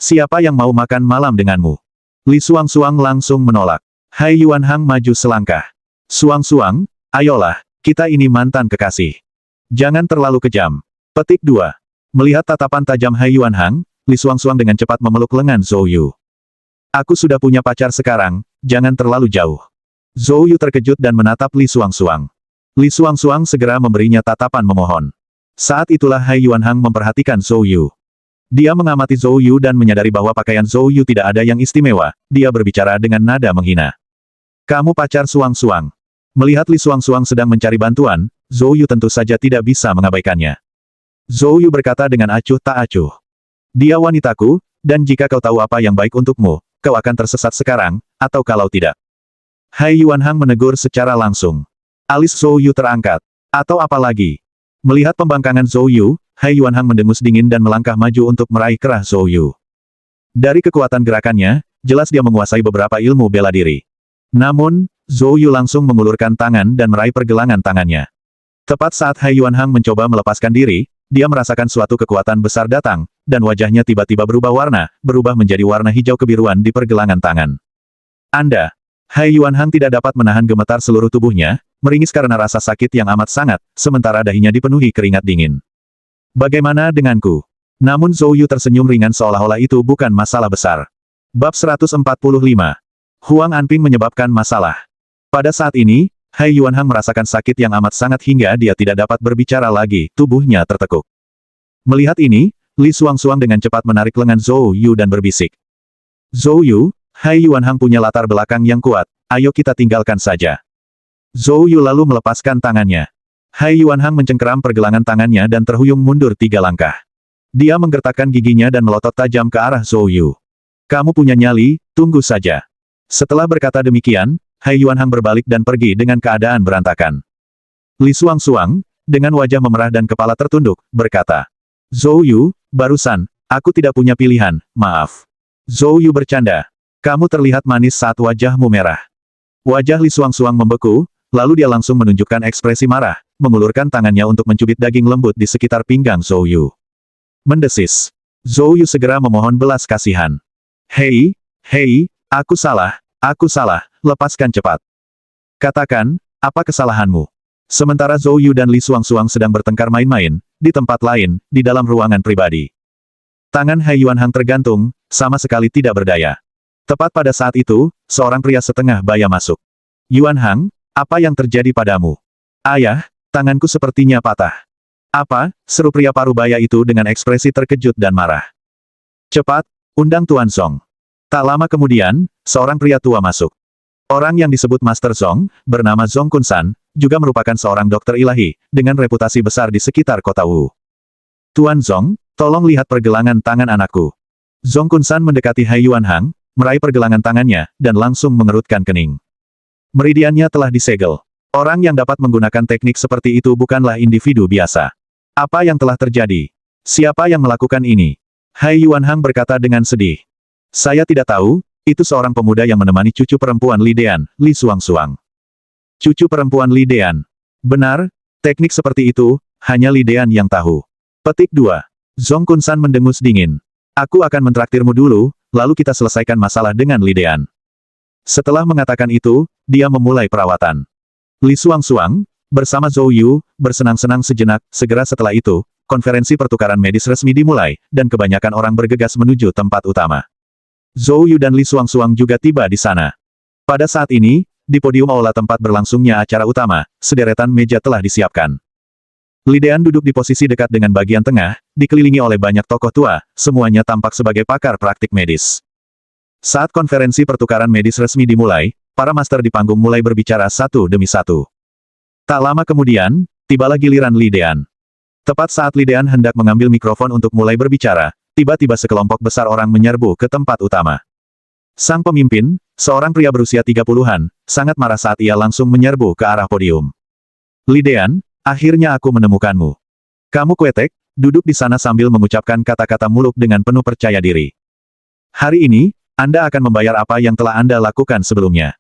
Siapa yang mau makan malam denganmu? Li Xuangxuang langsung menolak. Hai Yuan Hang maju selangkah. Xuangxuang, ayolah, kita ini mantan kekasih. Jangan terlalu kejam. Petik 2. Melihat tatapan tajam Hai Yuan Hang, Li Xuangxuang dengan cepat memeluk lengan Zhou Yu. Aku sudah punya pacar sekarang, jangan terlalu jauh. Zhou Yu terkejut dan menatap Li Xuangxuang. Li Xuangxuang segera memberinya tatapan memohon. Saat itulah Hai Yuan Hang memperhatikan Zhou Yu. Dia mengamati Zhou Yu dan menyadari bahwa pakaian Zhou Yu tidak ada yang istimewa, dia berbicara dengan nada menghina. Kamu pacar Xuangxuang. Melihat Li Xuangxuang sedang mencari bantuan, Zhou Yu tentu saja tidak bisa mengabaikannya. Zhou Yu berkata dengan acuh tak acuh. Dia wanitaku, dan jika kau tahu apa yang baik untukmu, kau akan tersesat sekarang, atau kalau tidak. Hai Yuan Hang menegur secara langsung. Alis Zhou Yu terangkat. Atau apa lagi? Melihat pembangkangan Zhou Yu, Hai Yuan Hang mendengus dingin dan melangkah maju untuk meraih kerah Zhou Yu. Dari kekuatan gerakannya, jelas dia menguasai beberapa ilmu bela diri. Namun, Zhou Yu langsung mengulurkan tangan dan meraih pergelangan tangannya. Tepat saat Hai Yuan Hang mencoba melepaskan diri, dia merasakan suatu kekuatan besar datang, dan wajahnya tiba-tiba berubah menjadi warna hijau kebiruan di pergelangan tangan. Hai Yuan Hang tidak dapat menahan gemetar seluruh tubuhnya, meringis karena rasa sakit yang amat sangat, sementara dahinya dipenuhi keringat dingin. Bagaimana denganku? Namun Zhou Yu tersenyum ringan seolah-olah itu bukan masalah besar. Bab 145. Huang Anping menyebabkan masalah. Pada saat ini, Hai Yuan Hang merasakan sakit yang amat sangat hingga dia tidak dapat berbicara lagi, tubuhnya tertekuk. Melihat ini, Li Xuangxuang dengan cepat menarik lengan Zhou Yu dan berbisik. Zhou Yu, Hai Yuan Hang punya latar belakang yang kuat, ayo kita tinggalkan saja. Zhou Yu lalu melepaskan tangannya. Hai Yuan Hang mencengkeram pergelangan tangannya dan terhuyung mundur 3 langkah. Dia menggertakkan giginya dan melotot tajam ke arah Zhou Yu. Kamu punya nyali, tunggu saja. Setelah berkata demikian, Hai Yuan Hang berbalik dan pergi dengan keadaan berantakan. Li Xuangxuang, dengan wajah memerah dan kepala tertunduk, berkata, Zhou Yu, barusan, aku tidak punya pilihan, maaf. Zhou Yu bercanda. Kamu terlihat manis saat wajahmu merah. Wajah Li Xuangxuang membeku, lalu dia langsung menunjukkan ekspresi marah, mengulurkan tangannya untuk mencubit daging lembut di sekitar pinggang Zhou Yu. Mendesis. Zhou Yu segera memohon belas kasihan. Hei, aku salah, lepaskan cepat. Katakan, apa kesalahanmu? Sementara Zhou Yu dan Li Xuangxuang sedang bertengkar main-main, di tempat lain, di dalam ruangan pribadi. Tangan Hai Yuanhang tergantung, sama sekali tidak berdaya. Tepat pada saat itu, seorang pria setengah baya masuk. Yuanhang, apa yang terjadi padamu? Ayah, tanganku sepertinya patah. Apa? Seru pria parubaya itu dengan ekspresi terkejut dan marah. Cepat, undang Tuan Zong. Tak lama kemudian, seorang pria tua masuk. Orang yang disebut Master Zong, bernama Zong Kunsan, juga merupakan seorang dokter ilahi, dengan reputasi besar di sekitar kota Wu. Tuan Zong, tolong lihat pergelangan tangan anakku. Zong Kunsan mendekati Hai Yuanhang, meraih pergelangan tangannya, dan langsung mengerutkan kening. Meridiannya telah disegel. Orang yang dapat menggunakan teknik seperti itu bukanlah individu biasa. Apa yang telah terjadi? Siapa yang melakukan ini? Hai Yuanhang berkata dengan sedih. Saya tidak tahu. Itu seorang pemuda yang menemani cucu perempuan Li Dean, Li Xuangxuang. Cucu perempuan Li Dean. Benar, teknik seperti itu, hanya Li Dean yang tahu. Petik 2. Zong Kunsan mendengus dingin. Aku akan mentraktirmu dulu, lalu kita selesaikan masalah dengan Li Dean. Setelah mengatakan itu, dia memulai perawatan. Li Xuangxuang, bersama Zhou Yu, bersenang-senang sejenak, segera setelah itu, konferensi pertukaran medis resmi dimulai, dan kebanyakan orang bergegas menuju tempat utama. Zhou Yu dan Li Xuangxuang juga tiba di sana. Pada saat ini, di podium aula tempat berlangsungnya acara utama, sederetan meja telah disiapkan. Li Dean duduk di posisi dekat dengan bagian tengah, dikelilingi oleh banyak tokoh tua, semuanya tampak sebagai pakar praktik medis. Saat konferensi pertukaran medis resmi dimulai, para master di panggung mulai berbicara satu demi satu. Tak lama kemudian, tibalah giliran Li Dean. Tepat saat Li Dean hendak mengambil mikrofon untuk mulai berbicara, tiba-tiba sekelompok besar orang menyerbu ke tempat utama. Sang pemimpin, seorang pria berusia 30-an, sangat marah saat ia langsung menyerbu ke arah podium. Li Dean, akhirnya aku menemukanmu. Kamu kuetek, duduk di sana sambil mengucapkan kata-kata muluk dengan penuh percaya diri. Hari ini, Anda akan membayar apa yang telah Anda lakukan sebelumnya.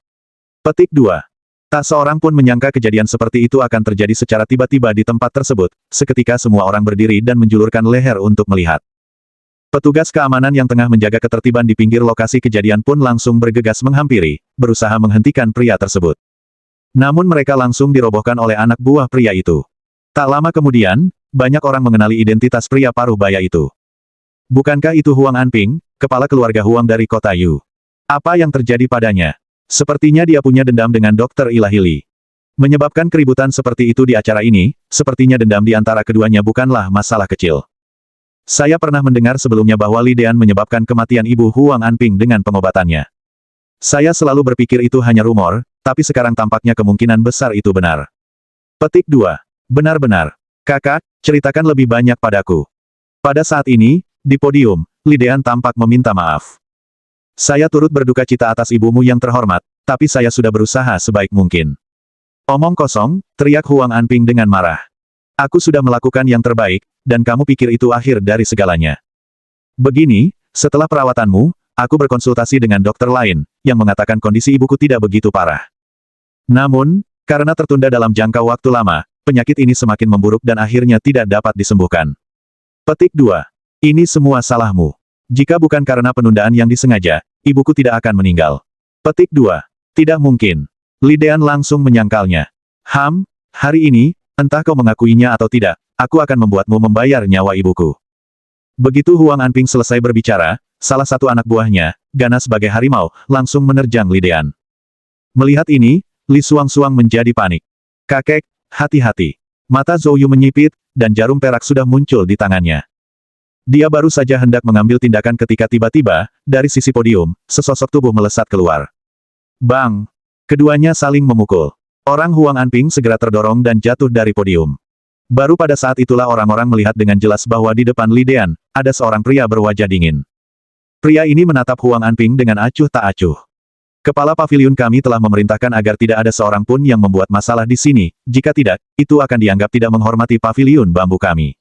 Petik 2. Tak seorang pun menyangka kejadian seperti itu akan terjadi secara tiba-tiba di tempat tersebut, seketika semua orang berdiri dan menjulurkan leher untuk melihat. Petugas keamanan yang tengah menjaga ketertiban di pinggir lokasi kejadian pun langsung bergegas menghampiri, berusaha menghentikan pria tersebut. Namun mereka langsung dirobohkan oleh anak buah pria itu. Tak lama kemudian, banyak orang mengenali identitas pria paruh baya itu. Bukankah itu Huang Anping, kepala keluarga Huang dari kota Yu? Apa yang terjadi padanya? Sepertinya dia punya dendam dengan dokter ilahi Li. Menyebabkan keributan seperti itu di acara ini, sepertinya dendam di antara keduanya bukanlah masalah kecil. Saya pernah mendengar sebelumnya bahwa Li Dean menyebabkan kematian ibu Huang Anping dengan pengobatannya. Saya selalu berpikir itu hanya rumor, tapi sekarang tampaknya kemungkinan besar itu benar. Petik 2. Benar-benar. Kakak, ceritakan lebih banyak padaku. Pada saat ini, di podium, Li Dean tampak meminta maaf. Saya turut berduka cita atas ibumu yang terhormat, tapi saya sudah berusaha sebaik mungkin. Omong kosong, teriak Huang Anping dengan marah. Aku sudah melakukan yang terbaik, dan kamu pikir itu akhir dari segalanya. Begini, setelah perawatanmu, aku berkonsultasi dengan dokter lain, yang mengatakan kondisi ibuku tidak begitu parah. Namun, karena tertunda dalam jangka waktu lama, penyakit ini semakin memburuk dan akhirnya tidak dapat disembuhkan. Petik 2. Ini semua salahmu. Jika bukan karena penundaan yang disengaja, ibuku tidak akan meninggal. Petik 2. Tidak mungkin. Li Dean langsung menyangkalnya. Hari ini, entah kau mengakuinya atau tidak, aku akan membuatmu membayar nyawa ibuku. Begitu Huang Anping selesai berbicara, salah satu anak buahnya, ganas sebagai harimau, langsung menerjang Li Dean. Melihat ini, Li Xuangxuang menjadi panik. Kakek, hati-hati. Mata Zhou Yu menyipit, dan jarum perak sudah muncul di tangannya. Dia baru saja hendak mengambil tindakan ketika tiba-tiba, dari sisi podium, sesosok tubuh melesat keluar. Bang! Keduanya saling memukul. Orang Huang Anping segera terdorong dan jatuh dari podium. Baru pada saat itulah orang-orang melihat dengan jelas bahwa di depan Li Dean, ada seorang pria berwajah dingin. Pria ini menatap Huang Anping dengan acuh tak acuh. Kepala paviliun kami telah memerintahkan agar tidak ada seorang pun yang membuat masalah di sini, jika tidak, itu akan dianggap tidak menghormati paviliun bambu kami.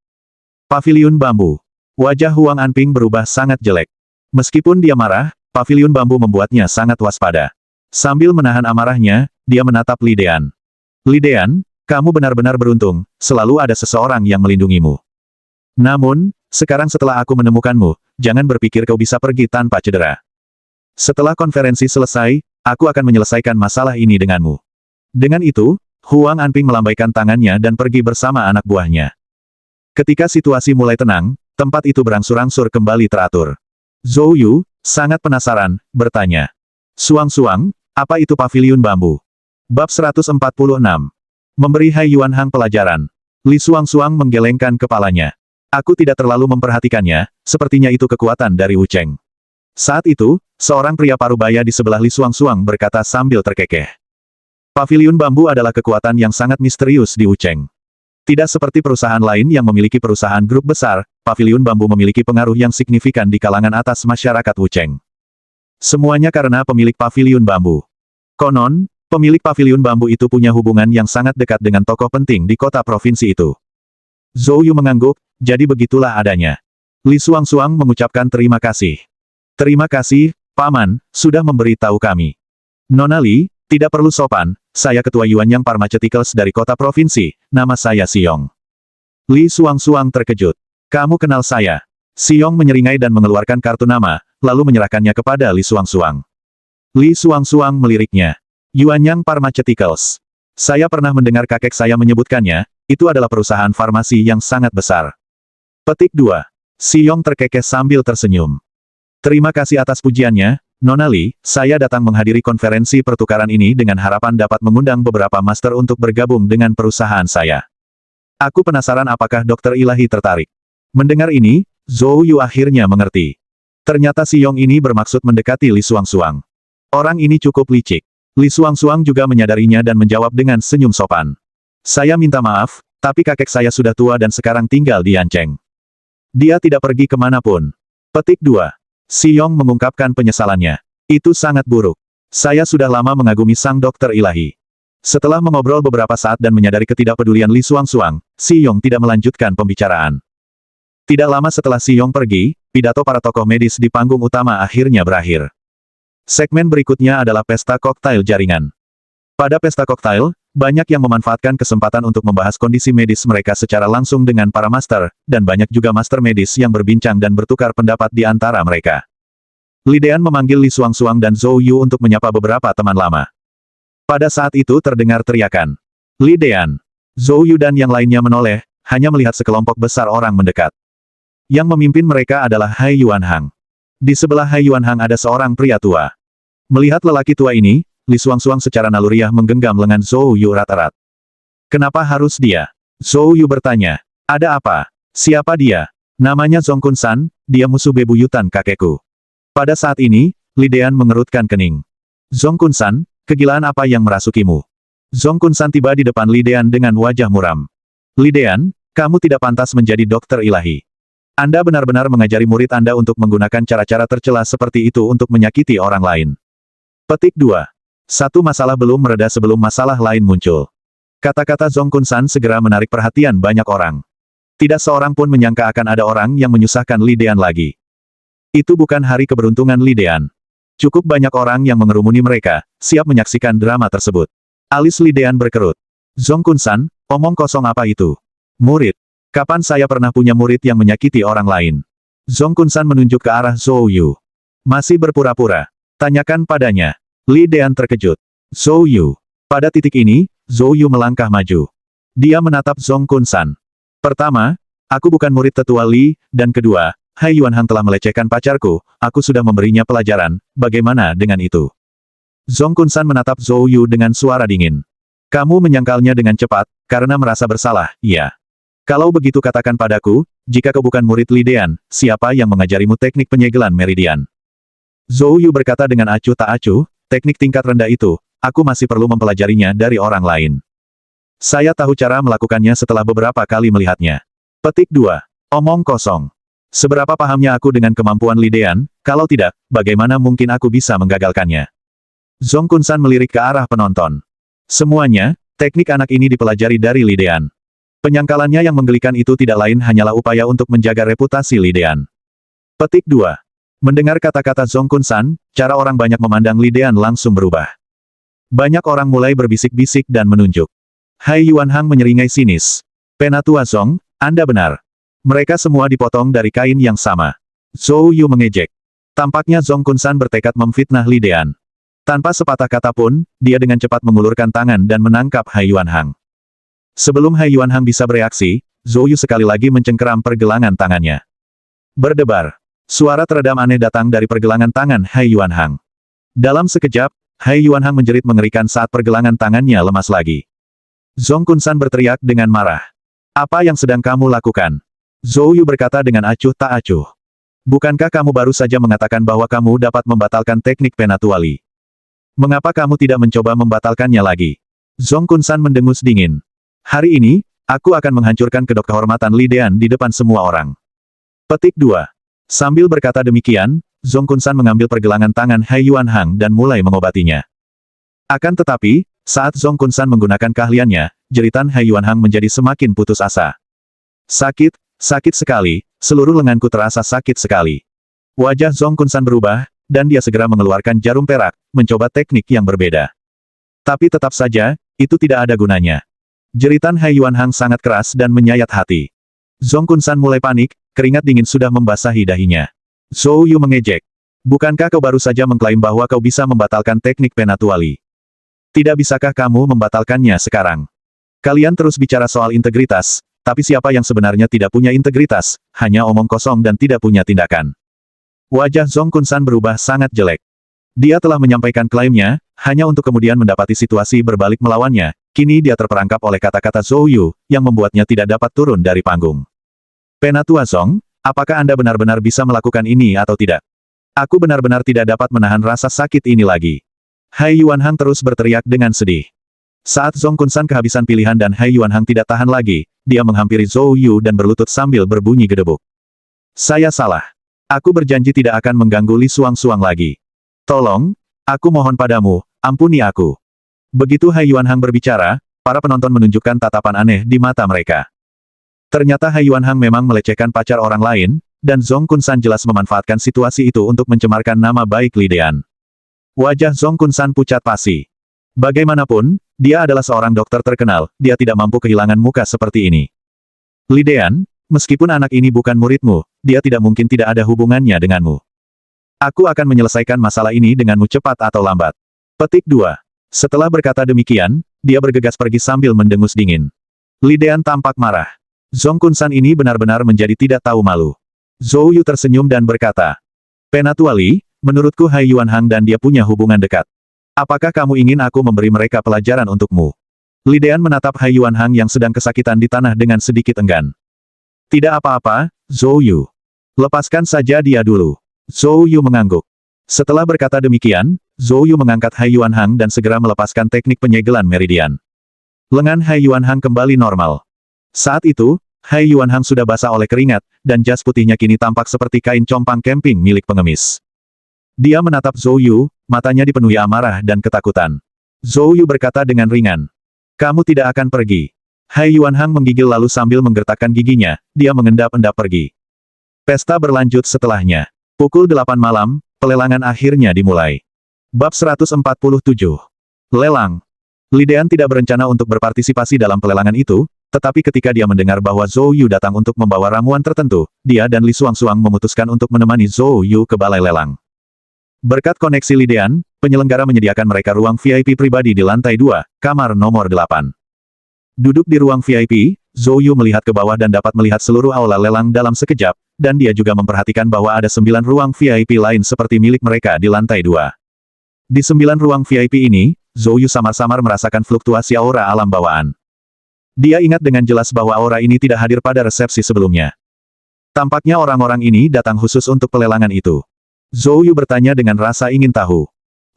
Paviliun bambu. Wajah Huang Anping berubah sangat jelek. Meskipun dia marah, paviliun bambu membuatnya sangat waspada. Sambil menahan amarahnya, dia menatap Li Dean. Li Dean, kamu benar-benar beruntung, selalu ada seseorang yang melindungimu. Namun, sekarang setelah aku menemukanmu, jangan berpikir kau bisa pergi tanpa cedera. Setelah konferensi selesai, aku akan menyelesaikan masalah ini denganmu. Dengan itu, Huang Anping melambaikan tangannya dan pergi bersama anak buahnya. Ketika situasi mulai tenang, tempat itu berangsur-angsur kembali teratur. Zhou Yu, sangat penasaran, bertanya. Suang-suang, apa itu paviliun bambu? Bab 146. Memberi Hai Yuanhang pelajaran. Li Suang-suang menggelengkan kepalanya. Aku tidak terlalu memperhatikannya, sepertinya itu kekuatan dari Wu Cheng. Saat itu, seorang pria parubaya di sebelah Li Suang-suang berkata sambil terkekeh. Paviliun bambu adalah kekuatan yang sangat misterius di Wu Cheng. Tidak seperti perusahaan lain yang memiliki perusahaan grup besar, paviliun bambu memiliki pengaruh yang signifikan di kalangan atas masyarakat Wu Cheng. Semuanya karena pemilik paviliun bambu. Konon, pemilik paviliun bambu itu punya hubungan yang sangat dekat dengan tokoh penting di kota provinsi itu. Zhou Yu mengangguk, jadi begitulah adanya. Li Suang-suang mengucapkan terima kasih. Terima kasih, Paman, sudah memberi tahu kami. Nona Li, tidak perlu sopan, saya Ketua Yuanyang Pharmaceuticals dari kota provinsi, nama saya Xiong. Li Suang-suang terkejut. Kamu kenal saya? Xiong menyeringai dan mengeluarkan kartu nama, lalu menyerahkannya kepada Li Suang-suang. Li Suang-suang meliriknya. Yuanyang Pharmaceuticals. Saya pernah mendengar kakek saya menyebutkannya, itu adalah perusahaan farmasi yang sangat besar. Petik 2. Xiong terkekeh sambil tersenyum. Terima kasih atas pujiannya, Nona Li, saya datang menghadiri konferensi pertukaran ini dengan harapan dapat mengundang beberapa master untuk bergabung dengan perusahaan saya. Aku penasaran apakah Dokter Ilahi tertarik. Mendengar ini, Zhou Yu akhirnya mengerti. Ternyata Xiong ini bermaksud mendekati Li Suang-suang. Orang ini cukup licik. Li Suang-suang juga menyadarinya dan menjawab dengan senyum sopan. Saya minta maaf, tapi kakek saya sudah tua dan sekarang tinggal di Yancheng. Dia tidak pergi kemanapun. Petik 2. Xiong mengungkapkan penyesalannya. Itu sangat buruk. Saya sudah lama mengagumi sang dokter ilahi. Setelah mengobrol beberapa saat dan menyadari ketidakpedulian Li Suang-suang, Xiong tidak melanjutkan pembicaraan. Tidak lama setelah Xiong pergi, pidato para tokoh medis di panggung utama akhirnya berakhir. Segmen berikutnya adalah pesta koktail jaringan. Pada pesta koktail, banyak yang memanfaatkan kesempatan untuk membahas kondisi medis mereka secara langsung dengan para master, dan banyak juga master medis yang berbincang dan bertukar pendapat di antara mereka. Li Dean memanggil Li Suang-suang dan Zhou Yu untuk menyapa beberapa teman lama. Pada saat itu terdengar teriakan. Li Dean, Zhou Yu dan yang lainnya menoleh, hanya melihat sekelompok besar orang mendekat. Yang memimpin mereka adalah Hai Yuanhang. Di sebelah Hai Yuanhang ada seorang pria tua. Melihat lelaki tua ini, Li Suang-suang secara naluriah menggenggam lengan Zhou Yu erat-erat. Kenapa harus dia? Zhou Yu bertanya. Ada apa? Siapa dia? Namanya Zhongkun San, dia musuh bebuyutan kakekku. Pada saat ini, Li Dean mengerutkan kening. Zhongkun San, kegilaan apa yang merasukimu? Zhongkun San tiba di depan Li Dean dengan wajah muram. Li Dean, kamu tidak pantas menjadi dokter ilahi. Anda benar-benar mengajari murid Anda untuk menggunakan cara-cara tercela seperti itu untuk menyakiti orang lain. Petik 2. Satu masalah belum mereda sebelum masalah lain muncul. Kata-kata Zhongkun San segera menarik perhatian banyak orang. Tidak seorang pun menyangka akan ada orang yang menyusahkan Li Dean lagi. Itu bukan hari keberuntungan Li Dean. Cukup banyak orang yang mengerumuni mereka, siap menyaksikan drama tersebut. Alis Li Dean berkerut. Zhongkun San, omong kosong apa itu? Murid. Kapan saya pernah punya murid yang menyakiti orang lain? Zhongkun San menunjuk ke arah Zhou Yu. Masih berpura-pura. Tanyakan padanya. Li Dean terkejut. Zhou Yu. Pada titik ini, Zhou Yu melangkah maju. Dia menatap Zhongkun San. Pertama, aku bukan murid tetua Li, dan kedua, Hai Yuanhang telah melecehkan pacarku, aku sudah memberinya pelajaran, bagaimana dengan itu? Zhongkun San menatap Zhou Yu dengan suara dingin. Kamu menyangkalnya dengan cepat, karena merasa bersalah, iya. Kalau begitu katakan padaku, jika kau bukan murid Li Dean, siapa yang mengajarimu teknik penyegelan meridian? Zhou Yu berkata dengan acuh tak acuh, teknik tingkat rendah itu, aku masih perlu mempelajarinya dari orang lain. Saya tahu cara melakukannya setelah beberapa kali melihatnya. Petik 2. Omong kosong. Seberapa pahamnya aku dengan kemampuan Li Dean, kalau tidak, bagaimana mungkin aku bisa menggagalkannya? Zhong Kunsan melirik ke arah penonton. Semuanya, teknik anak ini dipelajari dari Li Dean. Penyangkalannya yang menggelikan itu tidak lain hanyalah upaya untuk menjaga reputasi Li Dean. Petik 2. Mendengar kata-kata Zhong Kunsan, cara orang banyak memandang Li Dean langsung berubah. Banyak orang mulai berbisik-bisik dan menunjuk. Hai Yuanhang menyeringai sinis. Penatua Zhong, Anda benar. Mereka semua dipotong dari kain yang sama. Zhou Yu mengejek. Tampaknya Zhong Kunsan bertekad memfitnah Li Dean. Tanpa sepatah kata pun, dia dengan cepat mengulurkan tangan dan menangkap Hai Yuanhang. Sebelum Hai Yuanhang bisa bereaksi, Zhou Yu sekali lagi mencengkeram pergelangan tangannya. Berdebar. Suara teredam aneh datang dari pergelangan tangan Hai Yuanhang. Dalam sekejap, Hai Yuanhang menjerit mengerikan saat pergelangan tangannya lemas lagi. Zhong Kunsan berteriak dengan marah. Apa yang sedang kamu lakukan? Zhou Yu berkata dengan acuh tak acuh. Bukankah kamu baru saja mengatakan bahwa kamu dapat membatalkan teknik Penatua Li? Mengapa kamu tidak mencoba membatalkannya lagi? Zhong Kunsan mendengus dingin. Hari ini, aku akan menghancurkan kedok kehormatan Li Dean di depan semua orang. Petik 2. Sambil berkata demikian, Zhong Kunsan mengambil pergelangan tangan Hai Yuanhang dan mulai mengobatinya. Akan tetapi, saat Zhong Kunsan menggunakan keahliannya, jeritan Hai Yuanhang menjadi semakin putus asa. Sakit, sakit sekali, seluruh lenganku terasa sakit sekali. Wajah Zhong Kunsan berubah, dan dia segera mengeluarkan jarum perak, mencoba teknik yang berbeda. Tapi tetap saja, itu tidak ada gunanya. Jeritan Hai Yuanhang sangat keras dan menyayat hati. Zhong Kunsan mulai panik, keringat dingin sudah membasahi dahinya. Zhou Yu mengejek. Bukankah kau baru saja mengklaim bahwa kau bisa membatalkan teknik Penatua Li? Tidak bisakah kamu membatalkannya sekarang? Kalian terus bicara soal integritas, tapi siapa yang sebenarnya tidak punya integritas, hanya omong kosong dan tidak punya tindakan. Wajah Zhong Kunsan berubah sangat jelek. Dia telah menyampaikan klaimnya, hanya untuk kemudian mendapati situasi berbalik melawannya. Kini dia terperangkap oleh kata-kata Zhou Yu, yang membuatnya tidak dapat turun dari panggung. Penatua Zhong, apakah Anda benar-benar bisa melakukan ini atau tidak? Aku benar-benar tidak dapat menahan rasa sakit ini lagi. Hai Yuanhang terus berteriak dengan sedih. Saat Zhong Kunsan kehabisan pilihan dan Hai Yuanhang tidak tahan lagi, dia menghampiri Zhou Yu dan berlutut sambil berbunyi gedebuk. Saya salah. Aku berjanji tidak akan mengganggu Li Suang-Suang lagi. Tolong, aku mohon padamu, ampuni aku. Begitu Hai Yuanhang berbicara, para penonton menunjukkan tatapan aneh di mata mereka. Ternyata Hai Yuanhang memang melecehkan pacar orang lain, dan Zhong Kunsan jelas memanfaatkan situasi itu untuk mencemarkan nama baik Li Dean. Wajah Zhong Kunsan pucat pasi. Bagaimanapun, dia adalah seorang dokter terkenal, dia tidak mampu kehilangan muka seperti ini. Li Dean, meskipun anak ini bukan muridmu, dia tidak mungkin tidak ada hubungannya denganmu. Aku akan menyelesaikan masalah ini denganmu cepat atau lambat. Petik 2. Setelah berkata demikian, dia bergegas pergi sambil mendengus dingin. Li Dean tampak marah. Zhong Kunsan ini benar-benar menjadi tidak tahu malu. Zhou Yu tersenyum dan berkata, Penatua Li, menurutku Hai Yuanhang dan dia punya hubungan dekat. Apakah kamu ingin aku memberi mereka pelajaran untukmu? Li Dean menatap Hai Yuanhang yang sedang kesakitan di tanah dengan sedikit enggan. Tidak apa-apa, Zhou Yu. Lepaskan saja dia dulu. Zhou Yu mengangguk. Setelah berkata demikian, Zhou Yu mengangkat Hai Yuanhang dan segera melepaskan teknik penyegelan meridian. Lengan Hai Yuanhang kembali normal. Saat itu, Hai Yuanhang sudah basah oleh keringat, dan jas putihnya kini tampak seperti kain compang camping milik pengemis. Dia menatap Zhou Yu, matanya dipenuhi amarah dan ketakutan. Zhou Yu berkata dengan ringan. Kamu tidak akan pergi. Hai Yuanhang menggigil lalu sambil menggertakkan giginya, dia mengendap-endap pergi. Pesta berlanjut setelahnya. Pukul 8 malam, pelelangan akhirnya dimulai. Bab 147. Lelang. Li Dean tidak berencana untuk berpartisipasi dalam pelelangan itu, tetapi ketika dia mendengar bahwa Zhou Yu datang untuk membawa ramuan tertentu, dia dan Li Suang-Suang memutuskan untuk menemani Zhou Yu ke balai lelang. Berkat koneksi Li Dean, penyelenggara menyediakan mereka ruang VIP pribadi di lantai 2, kamar nomor 8. Duduk di ruang VIP, Zhou Yu melihat ke bawah dan dapat melihat seluruh aula lelang dalam sekejap, dan dia juga memperhatikan bahwa ada 9 ruang VIP lain seperti milik mereka di lantai 2. Di 9 ruang VIP ini, Zhou Yu samar-samar merasakan fluktuasi aura alam bawaan. Dia ingat dengan jelas bahwa aura ini tidak hadir pada resepsi sebelumnya. Tampaknya orang-orang ini datang khusus untuk pelelangan itu. Zhou Yu bertanya dengan rasa ingin tahu.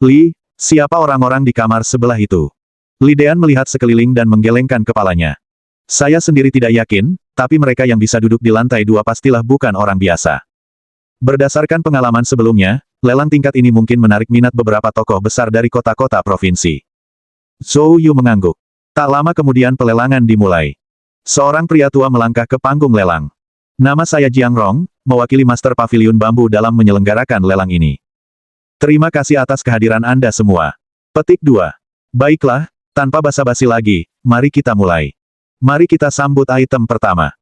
Li, siapa orang-orang di kamar sebelah itu? Li Dean melihat sekeliling dan menggelengkan kepalanya. Saya sendiri tidak yakin, tapi mereka yang bisa duduk di lantai 2 pastilah bukan orang biasa. Berdasarkan pengalaman sebelumnya, lelang tingkat ini mungkin menarik minat beberapa tokoh besar dari kota-kota provinsi. Zhou Yu mengangguk. Tak lama kemudian pelelangan dimulai. Seorang pria tua melangkah ke panggung lelang. Nama saya Jiang Rong, mewakili Master Pavilion Bambu dalam menyelenggarakan lelang ini. Terima kasih atas kehadiran Anda semua. Petik 2. Baiklah, tanpa basa-basi lagi, mari kita mulai. Mari kita sambut item pertama.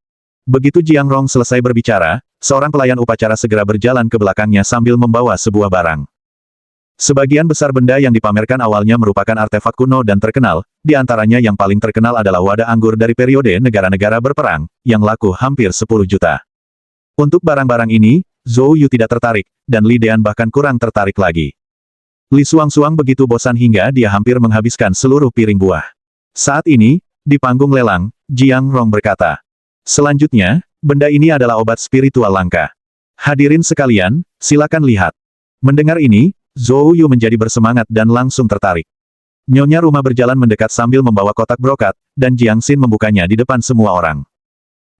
Begitu Jiang Rong selesai berbicara, seorang pelayan upacara segera berjalan ke belakangnya sambil membawa sebuah barang. Sebagian besar benda yang dipamerkan awalnya merupakan artefak kuno dan terkenal, di antaranya yang paling terkenal adalah wadah anggur dari periode negara-negara berperang, yang laku hampir 10 juta. Untuk barang-barang ini, Zhou Yu tidak tertarik, dan Li Dean bahkan kurang tertarik lagi. Li Suang begitu bosan hingga dia hampir menghabiskan seluruh piring buah. Saat ini, di panggung lelang, Jiang Rong berkata, "Selanjutnya, benda ini adalah obat spiritual langka. Hadirin sekalian, silakan lihat." Mendengar ini, Zhou Yu menjadi bersemangat dan langsung tertarik. Nyonya rumah berjalan mendekat sambil membawa kotak brokat, dan Jiang Xin membukanya di depan semua orang.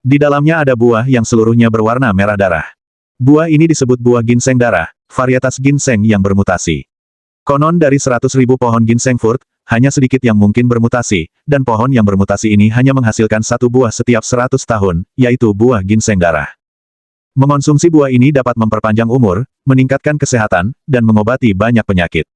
Di dalamnya ada buah yang seluruhnya berwarna merah darah. Buah ini disebut buah ginseng darah, varietas ginseng yang bermutasi. Konon dari 100.000 pohon ginseng furt, hanya sedikit yang mungkin bermutasi, dan pohon yang bermutasi ini hanya menghasilkan satu buah setiap 100 tahun, yaitu buah ginseng darah. Mengonsumsi buah ini dapat memperpanjang umur, meningkatkan kesehatan, dan mengobati banyak penyakit.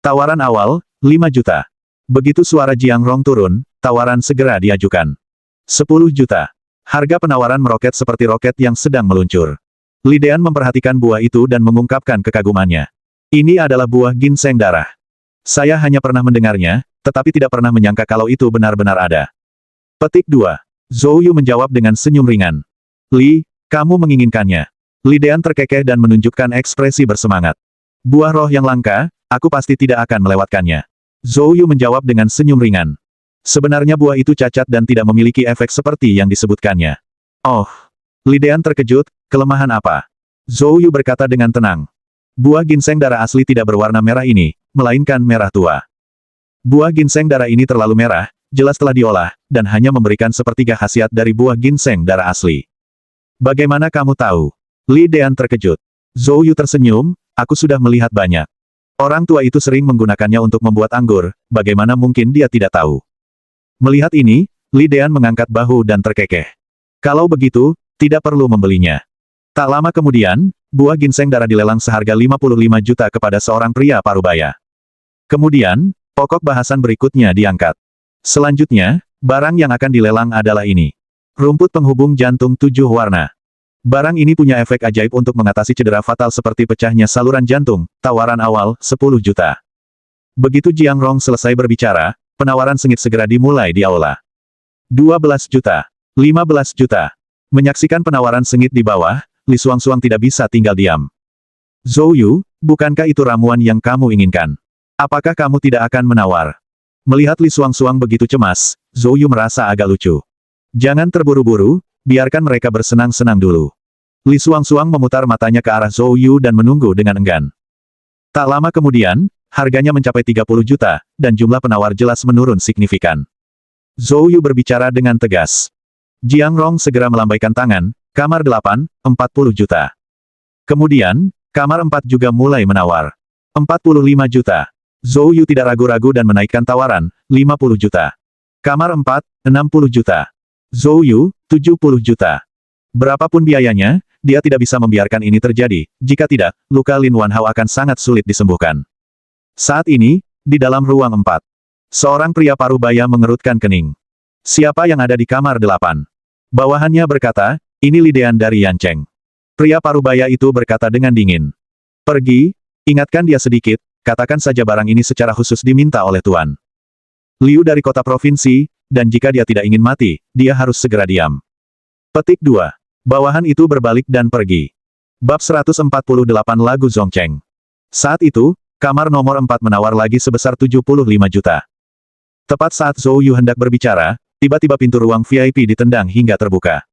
Tawaran awal, 5 juta. Begitu suara Jiang Rong turun, tawaran segera diajukan. 10 juta. Harga penawaran meroket seperti roket yang sedang meluncur. Li Dean memperhatikan buah itu dan mengungkapkan kekagumannya. Ini adalah buah ginseng darah. Saya hanya pernah mendengarnya, tetapi tidak pernah menyangka kalau itu benar-benar ada. Petik 2. Zhou Yu menjawab dengan senyum ringan. Li, kamu menginginkannya. Li Dean terkekeh dan menunjukkan ekspresi bersemangat. Buah roh yang langka, aku pasti tidak akan melewatkannya. Zhou Yu menjawab dengan senyum ringan. Sebenarnya buah itu cacat dan tidak memiliki efek seperti yang disebutkannya. Oh. Li Dean terkejut, kelemahan apa? Zhou Yu berkata dengan tenang. Buah ginseng darah asli tidak berwarna merah ini, melainkan merah tua. Buah ginseng darah ini terlalu merah, jelas telah diolah, dan hanya memberikan sepertiga khasiat dari buah ginseng darah asli. Bagaimana kamu tahu? Li Dean terkejut. Zhou Yu tersenyum, aku sudah melihat banyak. Orang tua itu sering menggunakannya untuk membuat anggur, bagaimana mungkin dia tidak tahu? Melihat ini, Li Dean mengangkat bahu dan terkekeh. Kalau begitu, tidak perlu membelinya. Tak lama kemudian, buah ginseng darah dilelang seharga 55 juta kepada seorang pria parubaya. Kemudian, pokok bahasan berikutnya diangkat. Selanjutnya, barang yang akan dilelang adalah ini. Rumput penghubung jantung 7 warna. Barang ini punya efek ajaib untuk mengatasi cedera fatal seperti pecahnya saluran jantung, tawaran awal, 10 juta. Begitu Jiang Rong selesai berbicara, penawaran sengit segera dimulai di aula. 12 juta. 15 juta. Menyaksikan penawaran sengit di bawah, Li Suang tidak bisa tinggal diam. Zhou Yu, bukankah itu ramuan yang kamu inginkan? Apakah kamu tidak akan menawar? Melihat Li Suang begitu cemas, Zhou Yu merasa agak lucu. Jangan terburu-buru, biarkan mereka bersenang-senang dulu. Li Suang memutar matanya ke arah Zhou Yu dan menunggu dengan enggan. Tak lama kemudian, harganya mencapai 30 juta, dan jumlah penawar jelas menurun signifikan. Zhou Yu berbicara dengan tegas. Jiang Rong segera melambaikan tangan, kamar 8, 40 juta. Kemudian, kamar 4 juga mulai menawar. 45 juta. Zhou Yu tidak ragu-ragu dan menaikkan tawaran, 50 juta. Kamar 4, 60 juta. Zhou Yu, 70 juta. Berapapun biayanya, dia tidak bisa membiarkan ini terjadi, jika tidak, luka Lin Wanhao akan sangat sulit disembuhkan. Saat ini, di dalam ruang 4. Seorang pria parubaya mengerutkan kening. Siapa yang ada di kamar 8? Bawahannya berkata, ini Li Dean dari Yancheng. Pria parubaya itu berkata dengan dingin. Pergi, ingatkan dia sedikit, katakan saja barang ini secara khusus diminta oleh Tuan Liu dari kota provinsi, dan jika dia tidak ingin mati, dia harus segera diam. Petik 2. Bawahan itu berbalik dan pergi. Bab 148 Lagu Zongcheng. Saat itu, kamar nomor 4 menawar lagi sebesar 75 juta. Tepat saat Zhou Yu hendak berbicara, tiba-tiba pintu ruang VIP ditendang hingga terbuka.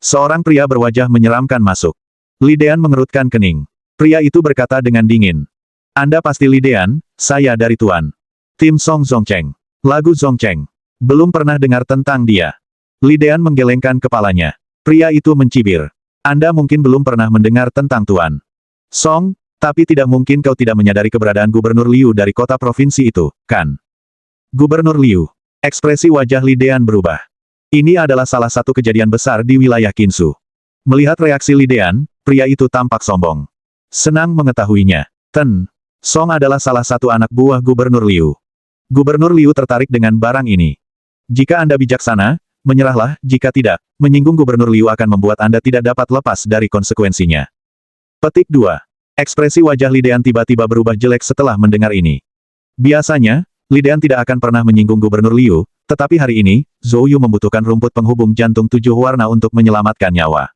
Seorang pria berwajah menyeramkan masuk. Li Dean mengerutkan kening. Pria itu berkata dengan dingin. Anda pasti Li Dean, saya dari Tuan Tim Song Zongcheng. Lagu Zongcheng. Belum pernah dengar tentang dia. Li Dean menggelengkan kepalanya. Pria itu mencibir. Anda mungkin belum pernah mendengar tentang Tuan Song, tapi tidak mungkin kau tidak menyadari keberadaan Gubernur Liu dari kota provinsi itu, kan? Gubernur Liu. Ekspresi wajah Li Dean berubah. Ini adalah salah satu kejadian besar di wilayah Qinsu. Melihat reaksi Li Dean, pria itu tampak sombong. Senang mengetahuinya. Ten Song adalah salah satu anak buah Gubernur Liu. Gubernur Liu tertarik dengan barang ini. Jika Anda bijaksana, menyerahlah, jika tidak, menyinggung Gubernur Liu akan membuat Anda tidak dapat lepas dari konsekuensinya. Petik 2. Ekspresi wajah Li Dean tiba-tiba berubah jelek setelah mendengar ini. Biasanya, Li Dean tidak akan pernah menyinggung Gubernur Liu, tetapi hari ini, Zhou Yu membutuhkan rumput penghubung jantung 7 warna untuk menyelamatkan nyawa.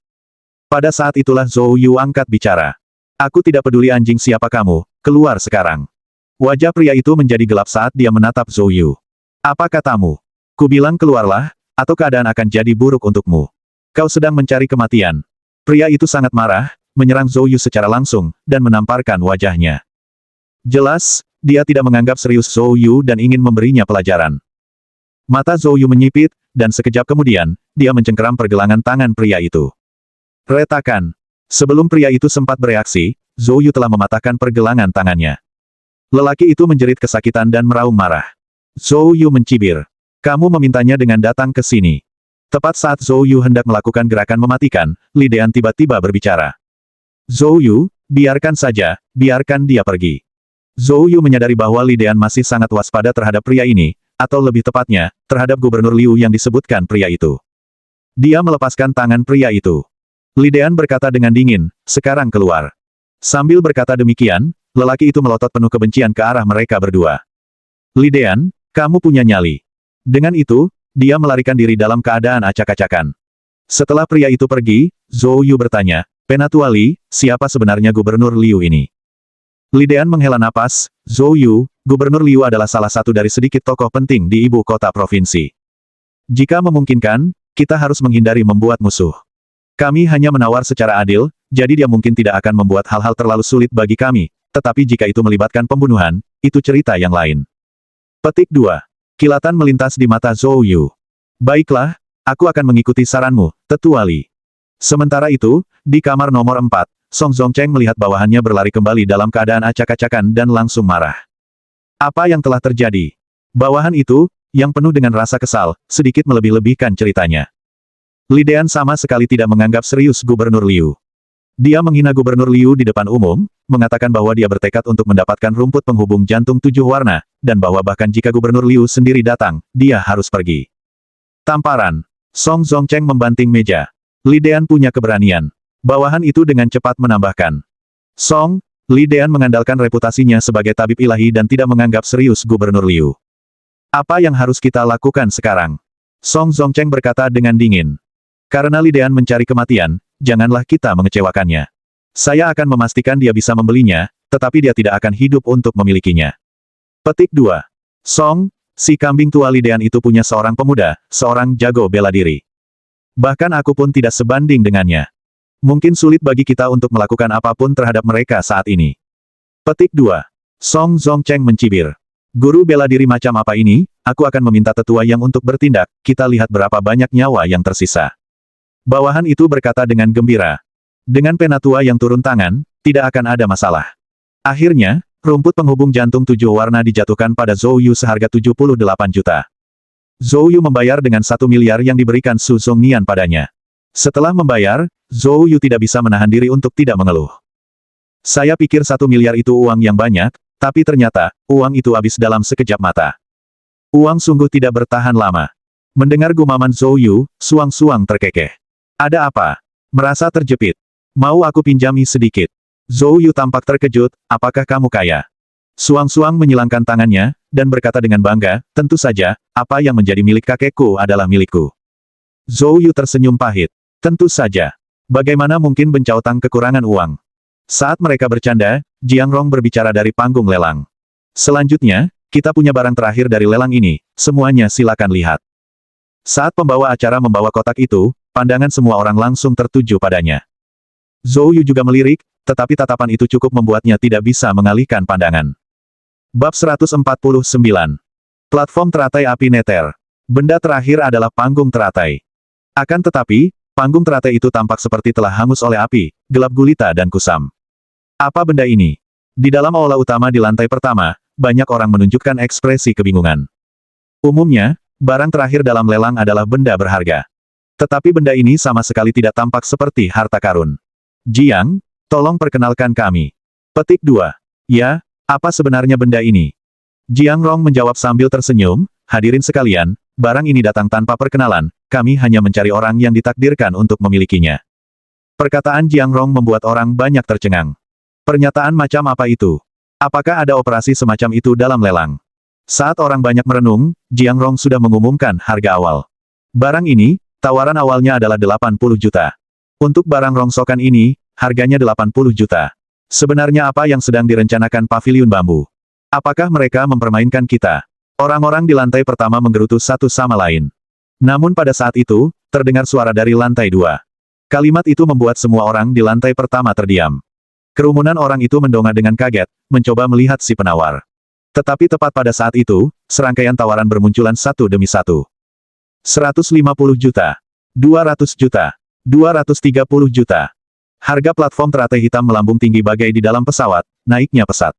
Pada saat itulah Zhou Yu angkat bicara. Aku tidak peduli anjing siapa kamu, keluar sekarang. Wajah pria itu menjadi gelap saat dia menatap Zhou Yu. Apa katamu? Kubilang keluarlah, atau keadaan akan jadi buruk untukmu. Kau sedang mencari kematian. Pria itu sangat marah, menyerang Zhou Yu secara langsung, dan menamparkan wajahnya. Jelas, dia tidak menganggap serius Zhou Yu dan ingin memberinya pelajaran. Mata Zhou Yu menyipit, dan sekejap kemudian, dia mencengkeram pergelangan tangan pria itu. Retakan. Sebelum pria itu sempat bereaksi, Zhou Yu telah mematahkan pergelangan tangannya. Lelaki itu menjerit kesakitan dan meraung marah. Zhou Yu mencibir. Kamu memintanya dengan datang ke sini. Tepat saat Zhou Yu hendak melakukan gerakan mematikan, Li Dean tiba-tiba berbicara. Zhou Yu, biarkan saja, biarkan dia pergi. Zhou Yu menyadari bahwa Li Dean masih sangat waspada terhadap pria ini, atau lebih tepatnya, terhadap Gubernur Liu yang disebutkan pria itu. Dia melepaskan tangan pria itu. Li Dean berkata dengan dingin, sekarang keluar. Sambil berkata demikian, lelaki itu melotot penuh kebencian ke arah mereka berdua. Li Dean, kamu punya nyali. Dengan itu, dia melarikan diri dalam keadaan acak-acakan. Setelah pria itu pergi, Zhou Yu bertanya, Penatua Li, siapa sebenarnya Gubernur Liu ini? Li Dean menghela napas, Zhou Yu, Gubernur Liu adalah salah satu dari sedikit tokoh penting di ibu kota provinsi. Jika memungkinkan, kita harus menghindari membuat musuh. Kami hanya menawar secara adil, jadi dia mungkin tidak akan membuat hal-hal terlalu sulit bagi kami, tetapi jika itu melibatkan pembunuhan, itu cerita yang lain. Petik 2. Kilatan melintas di mata Zhou Yu. Baiklah, aku akan mengikuti saranmu, Tetua Li. Sementara itu, di kamar nomor 4, Song Zongcheng melihat bawahannya berlari kembali dalam keadaan acak-acakan dan langsung marah. Apa yang telah terjadi? Bawahan itu, yang penuh dengan rasa kesal, sedikit melebih-lebihkan ceritanya. Li Dean sama sekali tidak menganggap serius Gubernur Liu. Dia menghina Gubernur Liu di depan umum, mengatakan bahwa dia bertekad untuk mendapatkan rumput penghubung jantung 7 warna, dan bahwa bahkan jika Gubernur Liu sendiri datang, dia harus pergi. Tamparan. Song Zongcheng membanting meja. Li Dean punya keberanian. Bawahan itu dengan cepat menambahkan. Song, Li Dean mengandalkan reputasinya sebagai tabib ilahi dan tidak menganggap serius Gubernur Liu. Apa yang harus kita lakukan sekarang? Song Zongcheng berkata dengan dingin. Karena Li Dean mencari kematian, janganlah kita mengecewakannya. Saya akan memastikan dia bisa membelinya, tetapi dia tidak akan hidup untuk memilikinya. Petik 2. Song, si kambing tua Li Dean itu punya seorang pemuda, seorang jago bela diri. Bahkan aku pun tidak sebanding dengannya. Mungkin sulit bagi kita untuk melakukan apapun terhadap mereka saat ini. Petik 2. Song Zongcheng mencibir. Guru bela diri macam apa ini? Aku akan meminta tetua yang untuk bertindak, kita lihat berapa banyak nyawa yang tersisa. Bawahan itu berkata dengan gembira. Dengan penatua yang turun tangan, tidak akan ada masalah. Akhirnya, rumput penghubung jantung 7 warna dijatuhkan pada Zhou Yu seharga 78 juta. Zhou Yu membayar dengan 1 miliar yang diberikan Su Zongnian padanya. Setelah membayar, Zhou Yu tidak bisa menahan diri untuk tidak mengeluh. Saya pikir 1 miliar itu uang yang banyak, tapi ternyata, uang itu habis dalam sekejap mata. Uang sungguh tidak bertahan lama. Mendengar gumaman Zhou Yu, suang-suang terkekeh. Ada apa? Merasa terjepit. Mau aku pinjami sedikit? Zhou Yu tampak terkejut, apakah kamu kaya? Suang-suang menyilangkan tangannya, dan berkata dengan bangga, tentu saja, apa yang menjadi milik kakekku adalah milikku. Zhou Yu tersenyum pahit. Tentu saja. Bagaimana mungkin Bencao Tang kekurangan uang? Saat mereka bercanda, Jiang Rong berbicara dari panggung lelang. Selanjutnya, kita punya barang terakhir dari lelang ini, semuanya silakan lihat. Saat pembawa acara membawa kotak itu, pandangan semua orang langsung tertuju padanya. Zhou Yu juga melirik, tetapi tatapan itu cukup membuatnya tidak bisa mengalihkan pandangan. Bab 149. Platform teratai api neter. Benda terakhir adalah panggung teratai. Akan tetapi, Panggung teratai itu tampak seperti telah hangus oleh api, gelap gulita dan kusam. Apa benda ini? Di dalam aula utama di lantai pertama, banyak orang menunjukkan ekspresi kebingungan. Umumnya, barang terakhir dalam lelang adalah benda berharga. Tetapi benda ini sama sekali tidak tampak seperti harta karun. Jiang, tolong perkenalkan kami. Petik 2. Ya, apa sebenarnya benda ini? Jiang Rong menjawab sambil tersenyum, hadirin sekalian, barang ini datang tanpa perkenalan, kami hanya mencari orang yang ditakdirkan untuk memilikinya. Perkataan Jiang Rong membuat orang banyak tercengang. Pernyataan macam apa itu? Apakah ada operasi semacam itu dalam lelang? Saat orang banyak merenung, Jiang Rong sudah mengumumkan harga awal. Barang ini, tawaran awalnya adalah 80 juta. Untuk barang rongsokan ini, harganya 80 juta. Sebenarnya apa yang sedang direncanakan paviliun bambu? Apakah mereka mempermainkan kita? Orang-orang di lantai pertama menggerutu satu sama lain. Namun pada saat itu, terdengar suara dari lantai 2. Kalimat itu membuat semua orang di lantai pertama terdiam. Kerumunan orang itu mendongak dengan kaget, mencoba melihat si penawar. Tetapi tepat pada saat itu, serangkaian tawaran bermunculan satu demi satu. 150 juta. 200 juta. 230 juta. Harga platform teratai hitam melambung tinggi bagai di dalam pesawat, naiknya pesat.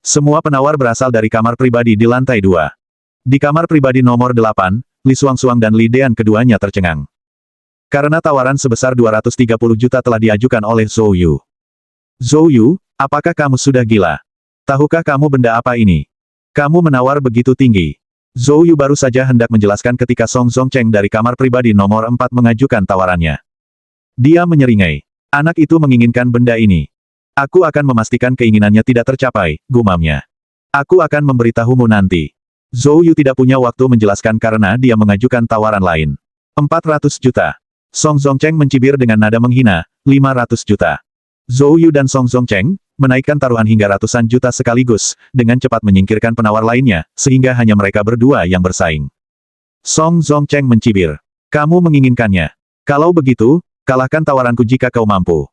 Semua penawar berasal dari kamar pribadi di lantai 2. Di kamar pribadi nomor 8, Li Xuangxuang dan Li Dean keduanya tercengang. Karena tawaran sebesar 230 juta telah diajukan oleh Zhou Yu. Zhou Yu, apakah kamu sudah gila? Tahukah kamu benda apa ini? Kamu menawar begitu tinggi. Zhou Yu baru saja hendak menjelaskan ketika Song Zongcheng dari kamar pribadi nomor 4 mengajukan tawarannya. Dia menyeringai. Anak itu menginginkan benda ini. Aku akan memastikan keinginannya tidak tercapai, gumamnya. Aku akan memberitahumu nanti. Zhou Yu tidak punya waktu menjelaskan karena dia mengajukan tawaran lain. 400 juta. Song Zongcheng mencibir dengan nada menghina, 500 juta. Zhou Yu dan Song Zongcheng menaikkan taruhan hingga ratusan juta sekaligus, dengan cepat menyingkirkan penawar lainnya, sehingga hanya mereka berdua yang bersaing. Song Zongcheng mencibir. Kamu menginginkannya. Kalau begitu, kalahkan tawaranku jika kau mampu.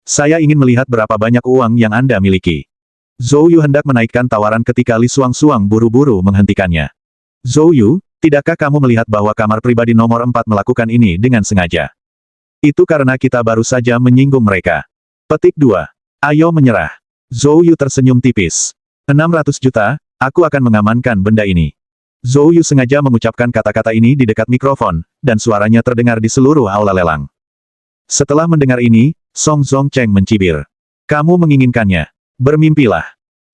Saya ingin melihat berapa banyak uang yang Anda miliki. Zhou Yu hendak menaikkan tawaran ketika Li Xuangxuang buru-buru menghentikannya. Zhou Yu, tidakkah kamu melihat bahwa kamar pribadi nomor 4 melakukan ini dengan sengaja? Itu karena kita baru saja menyinggung mereka. Petik 2. Ayo menyerah. Zhou Yu tersenyum tipis. 600 juta, aku akan mengamankan benda ini. Zhou Yu sengaja mengucapkan kata-kata ini di dekat mikrofon, dan suaranya terdengar di seluruh aula lelang. Setelah mendengar ini, Song Zongcheng mencibir. Kamu menginginkannya. Bermimpilah.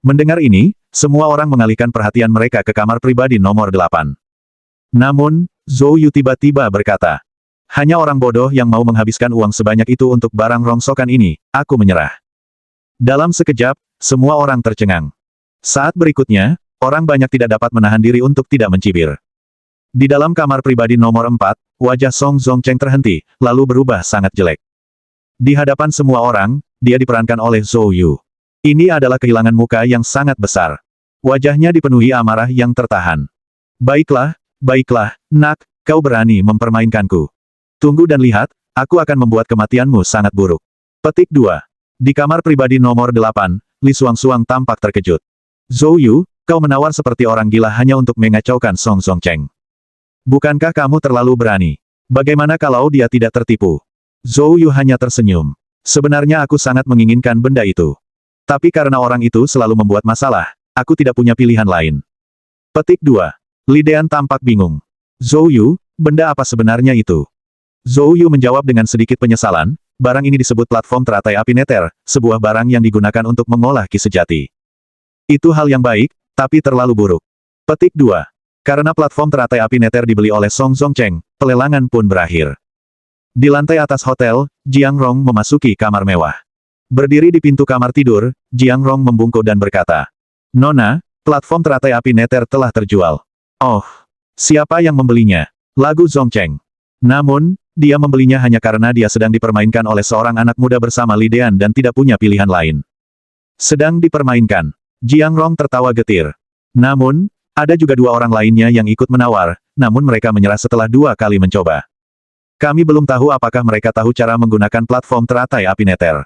Mendengar ini, semua orang mengalihkan perhatian mereka ke kamar pribadi nomor 8. Namun, Zhou Yu tiba-tiba berkata, hanya orang bodoh yang mau menghabiskan uang sebanyak itu untuk barang rongsokan ini, aku menyerah. Dalam sekejap, semua orang tercengang. Saat berikutnya, orang banyak tidak dapat menahan diri untuk tidak mencibir. Di dalam kamar pribadi nomor 4, wajah Song Zongcheng terhenti, lalu berubah sangat jelek. Di hadapan semua orang, dia diperankan oleh Zhou Yu. Ini adalah kehilangan muka yang sangat besar. Wajahnya dipenuhi amarah yang tertahan. Baiklah, baiklah, nak, kau berani mempermainkanku. Tunggu dan lihat, aku akan membuat kematianmu sangat buruk. Petik 2. Di kamar pribadi nomor 8, Li Xuangxuang tampak terkejut. Zhou Yu, kau menawar seperti orang gila hanya untuk mengacaukan Song Zongcheng. Bukankah kamu terlalu berani? Bagaimana kalau dia tidak tertipu? Zhou Yu hanya tersenyum. Sebenarnya aku sangat menginginkan benda itu. Tapi karena orang itu selalu membuat masalah, aku tidak punya pilihan lain. Petik 2. Li Dean tampak bingung. Zhou Yu, benda apa sebenarnya itu? Zhou Yu menjawab dengan sedikit penyesalan, barang ini disebut platform teratai api neter, sebuah barang yang digunakan untuk mengolah ki sejati. Itu hal yang baik, tapi terlalu buruk. Petik 2. Karena platform teratai api neter dibeli oleh Song Zongcheng, pelelangan pun berakhir. Di lantai atas hotel, Jiang Rong memasuki kamar mewah. Berdiri di pintu kamar tidur, Jiang Rong membungkuk dan berkata, Nona, platform teratai api neter telah terjual. Oh, siapa yang membelinya? Lagu Zongcheng. Namun, dia membelinya hanya karena dia sedang dipermainkan oleh seorang anak muda bersama Li Dean dan tidak punya pilihan lain. Sedang dipermainkan. Jiang Rong tertawa getir. Namun, ada juga dua orang lainnya yang ikut menawar, namun mereka menyerah setelah 2 kali mencoba. Kami belum tahu apakah mereka tahu cara menggunakan platform teratai api neter.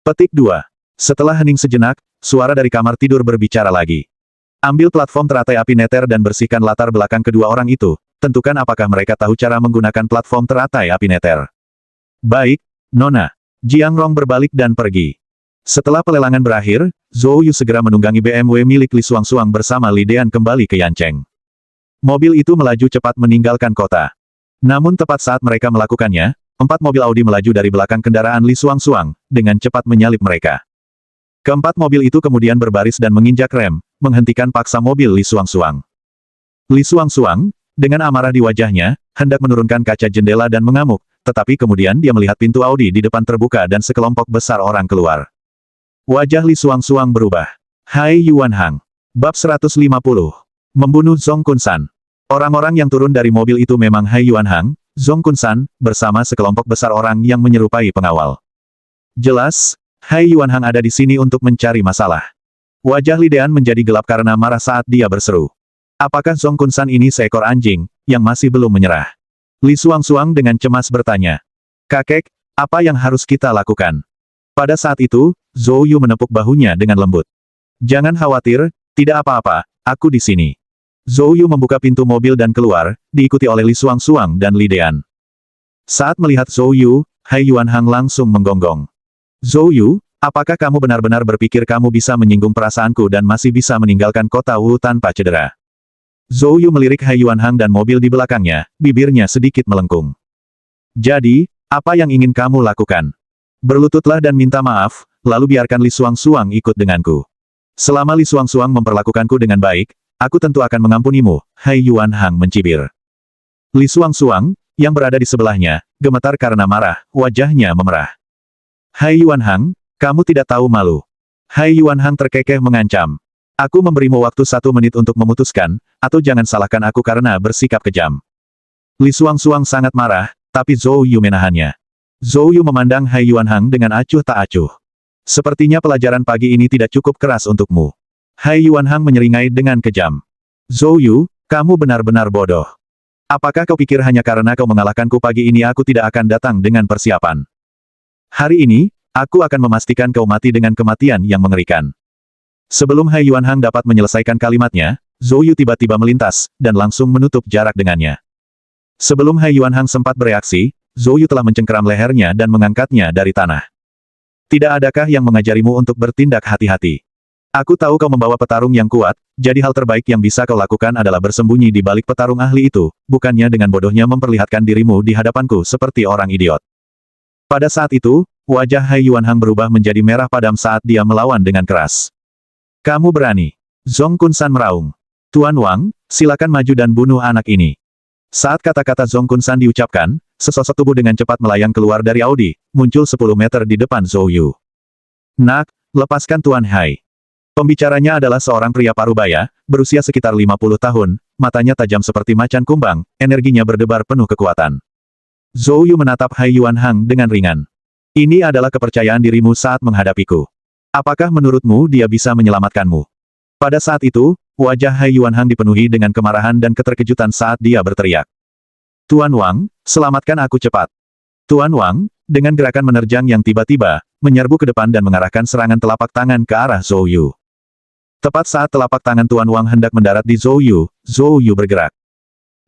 Petik 2. Setelah hening sejenak, suara dari kamar tidur berbicara lagi. Ambil platform teratai api neter dan bersihkan latar belakang kedua orang itu, tentukan apakah mereka tahu cara menggunakan platform teratai api neter. Baik, Nona. Jiang Rong berbalik dan pergi. Setelah pelelangan berakhir, Zhou Yu segera menunggangi BMW milik Li Xuangxuang bersama Li Dean kembali ke Yancheng. Mobil itu melaju cepat meninggalkan kota. Namun tepat saat mereka melakukannya, 4 mobil Audi melaju dari belakang kendaraan Li Xuangxuang, dengan cepat menyalip mereka. Keempat mobil itu kemudian berbaris dan menginjak rem, menghentikan paksa mobil Li Xuangxuang. Li Xuangxuang, dengan amarah di wajahnya, hendak menurunkan kaca jendela dan mengamuk, tetapi kemudian dia melihat pintu Audi di depan terbuka dan sekelompok besar orang keluar. Wajah Li Xuangxuang berubah. Hai Yuan Hang. Bab 150. Membunuh Zhong Kunsan. Orang-orang yang turun dari mobil itu memang Hai Yuan Hang, Zhong Kunsan, bersama sekelompok besar orang yang menyerupai pengawal. Jelas, Hai Yuan Hang ada di sini untuk mencari masalah. Wajah Li Dean menjadi gelap karena marah saat dia berseru. Apakah Zhong Kunsan ini seekor anjing, yang masih belum menyerah? Li Xuangxuang dengan cemas bertanya. Kakek, apa yang harus kita lakukan? Pada saat itu, Zhou Yu menepuk bahunya dengan lembut. Jangan khawatir, tidak apa-apa, aku di sini. Zhou Yu membuka pintu mobil dan keluar, diikuti oleh Li Xuangxuang dan Li Dean. Saat melihat Zhou Yu, Hai Yuan Hang langsung menggonggong. Zhou Yu, apakah kamu benar-benar berpikir kamu bisa menyinggung perasaanku dan masih bisa meninggalkan kota Wu tanpa cedera? Zhou Yu melirik Hai Yuan Hang dan mobil di belakangnya, bibirnya sedikit melengkung. Jadi, apa yang ingin kamu lakukan? Berlututlah dan minta maaf, lalu biarkan Li Xuangxuang ikut denganku. Selama Li Xuangxuang memperlakukanku dengan baik, aku tentu akan mengampunimu, Hai Yuan Hang mencibir. Li Xuangxuang, yang berada di sebelahnya, gemetar karena marah, wajahnya memerah. Hai Yuan Hang, kamu tidak tahu malu. Hai Yuan Hang terkekeh mengancam. Aku memberimu waktu 1 menit untuk memutuskan, atau jangan salahkan aku karena bersikap kejam. Li Xuangxuang sangat marah, tapi Zhou Yu menahannya. Zhou Yu memandang Hai Yuan Hang dengan acuh tak acuh. Sepertinya pelajaran pagi ini tidak cukup keras untukmu. Hai Yuan Hang menyeringai dengan kejam. Zhou Yu, kamu benar-benar bodoh. Apakah kau pikir hanya karena kau mengalahkanku pagi ini aku tidak akan datang dengan persiapan? Hari ini, aku akan memastikan kau mati dengan kematian yang mengerikan. Sebelum Hai Yuan Hang dapat menyelesaikan kalimatnya, Zhou Yu tiba-tiba melintas, dan langsung menutup jarak dengannya. Sebelum Hai Yuan Hang sempat bereaksi, Zhou Yu telah mencengkeram lehernya dan mengangkatnya dari tanah. Tidak adakah yang mengajarimu untuk bertindak hati-hati? Aku tahu kau membawa petarung yang kuat, jadi hal terbaik yang bisa kau lakukan adalah bersembunyi di balik petarung ahli itu, bukannya dengan bodohnya memperlihatkan dirimu di hadapanku seperti orang idiot. Pada saat itu, wajah Hai Yuan Hang berubah menjadi merah padam saat dia melawan dengan keras. Kamu berani? Zhong Kunsan meraung. Tuan Wang, silakan maju dan bunuh anak ini. Saat kata-kata Zhong Kunsan diucapkan, sesosok tubuh dengan cepat melayang keluar dari Audi, muncul 10 meter di depan Zhou Yu. Nak, lepaskan Tuan Hai. Pembicaranya adalah seorang pria parubaya, berusia sekitar 50 tahun, matanya tajam seperti macan kumbang, energinya berdebar penuh kekuatan. Zhou Yu menatap Hai Yuan Hang dengan ringan. Ini adalah kepercayaan dirimu saat menghadapiku. Apakah menurutmu dia bisa menyelamatkanmu? Pada saat itu, wajah Hai Yuan Hang dipenuhi dengan kemarahan dan keterkejutan saat dia berteriak. Tuan Wang, selamatkan aku cepat. Tuan Wang, dengan gerakan menerjang yang tiba-tiba, menyerbu ke depan dan mengarahkan serangan telapak tangan ke arah Zhou Yu. Tepat saat telapak tangan Tuan Wang hendak mendarat di Zhou Yu bergerak.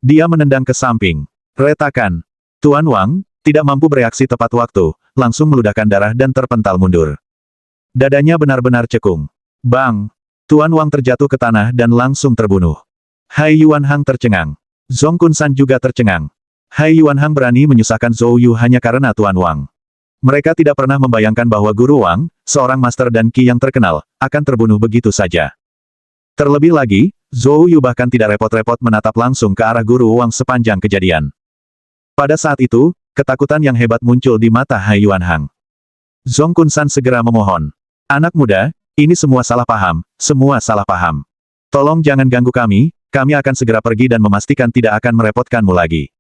Dia menendang ke samping. Retakan. Tuan Wang, tidak mampu bereaksi tepat waktu, langsung meludahkan darah dan terpental mundur. Dadanya benar-benar cekung. Bang! Tuan Wang terjatuh ke tanah dan langsung terbunuh. Hai Yuan Hang tercengang. Zhong Kunsan juga tercengang. Hai Yuan Hang berani menyusahkan Zhou Yu hanya karena Tuan Wang. Mereka tidak pernah membayangkan bahwa Guru Wang, seorang master dan Qi yang terkenal, akan terbunuh begitu saja. Terlebih lagi, Zhou Yu bahkan tidak repot-repot menatap langsung ke arah Guru Wang sepanjang kejadian. Pada saat itu, ketakutan yang hebat muncul di mata Hai Yuan Hang. Zhong Kunsan segera memohon. Anak muda, ini semua salah paham, semua salah paham. Tolong jangan ganggu kami akan segera pergi dan memastikan tidak akan merepotkanmu lagi.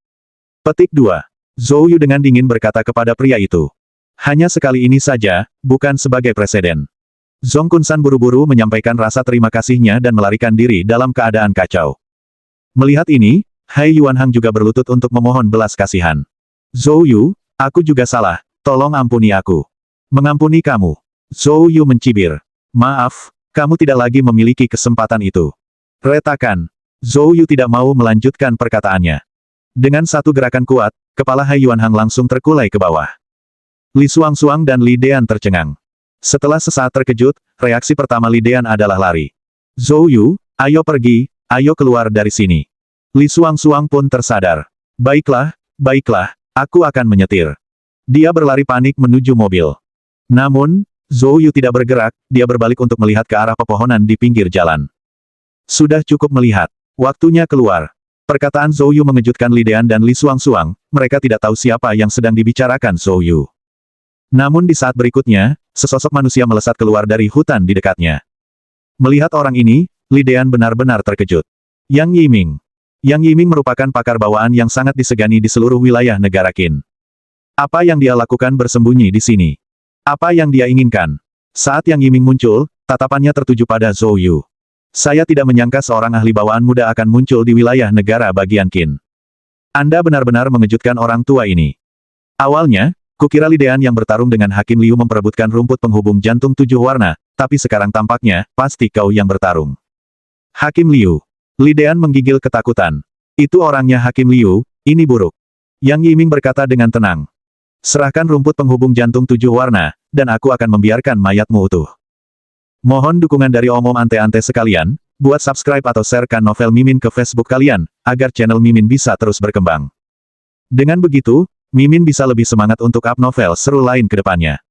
Petik 2. Zhou Yu dengan dingin berkata kepada pria itu. Hanya sekali ini saja, bukan sebagai preseden. Zhong Kunsan buru-buru menyampaikan rasa terima kasihnya dan melarikan diri dalam keadaan kacau. Melihat ini, Hai Yuan Hang juga berlutut untuk memohon belas kasihan. Zhou Yu, aku juga salah, tolong ampuni aku. Mengampuni kamu. Zhou Yu mencibir. Maaf, kamu tidak lagi memiliki kesempatan itu. Retakan. Zhou Yu tidak mau melanjutkan perkataannya. Dengan satu gerakan kuat, kepala Hai Yuan Hang langsung terkulai ke bawah. Li Xuangxuang dan Li Dean tercengang. Setelah sesaat terkejut, reaksi pertama Li Dean adalah lari. Zhou Yu, ayo pergi, ayo keluar dari sini. Li Xuangxuang pun tersadar. Baiklah, baiklah, aku akan menyetir. Dia berlari panik menuju mobil. Namun, Zhou Yu tidak bergerak, dia berbalik untuk melihat ke arah pepohonan di pinggir jalan. Sudah cukup melihat. Waktunya keluar. Perkataan Zhou Yu mengejutkan Li Dean dan Li Xuangxuang, mereka tidak tahu siapa yang sedang dibicarakan Zhou Yu. Namun di saat berikutnya, sesosok manusia melesat keluar dari hutan di dekatnya. Melihat orang ini, Li Dean benar-benar terkejut. Yang Yiming. Yang Yiming merupakan pakar bawaan yang sangat disegani di seluruh wilayah negara Qin. Apa yang dia lakukan bersembunyi di sini? Apa yang dia inginkan? Saat Yang Yiming muncul, tatapannya tertuju pada Zhou Yu. Saya tidak menyangka seorang ahli bawaan muda akan muncul di wilayah negara bagian Qin. Anda benar-benar mengejutkan orang tua ini. Awalnya, kukira Li Dean yang bertarung dengan Hakim Liu memperebutkan rumput penghubung jantung 7 warna, tapi sekarang tampaknya, pasti kau yang bertarung. Hakim Liu. Li Dean menggigil ketakutan. Itu orangnya Hakim Liu, ini buruk. Yang Yiming berkata dengan tenang. Serahkan rumput penghubung jantung 7 warna, dan aku akan membiarkan mayatmu utuh. Mohon dukungan dari om-om ante-ante sekalian, buat subscribe atau sharekan novel Mimin ke Facebook kalian, agar channel Mimin bisa terus berkembang. Dengan begitu, Mimin bisa lebih semangat untuk up novel seru lain ke depannya.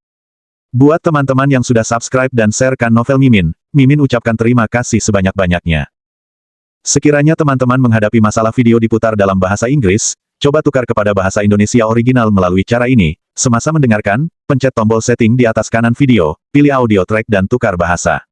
Buat teman-teman yang sudah subscribe dan sharekan novel Mimin, Mimin ucapkan terima kasih sebanyak-banyaknya. Sekiranya teman-teman menghadapi masalah video diputar dalam bahasa Inggris, coba tukar kepada bahasa Indonesia original melalui cara ini. Semasa mendengarkan, pencet tombol setting di atas kanan video, pilih audio track dan tukar bahasa.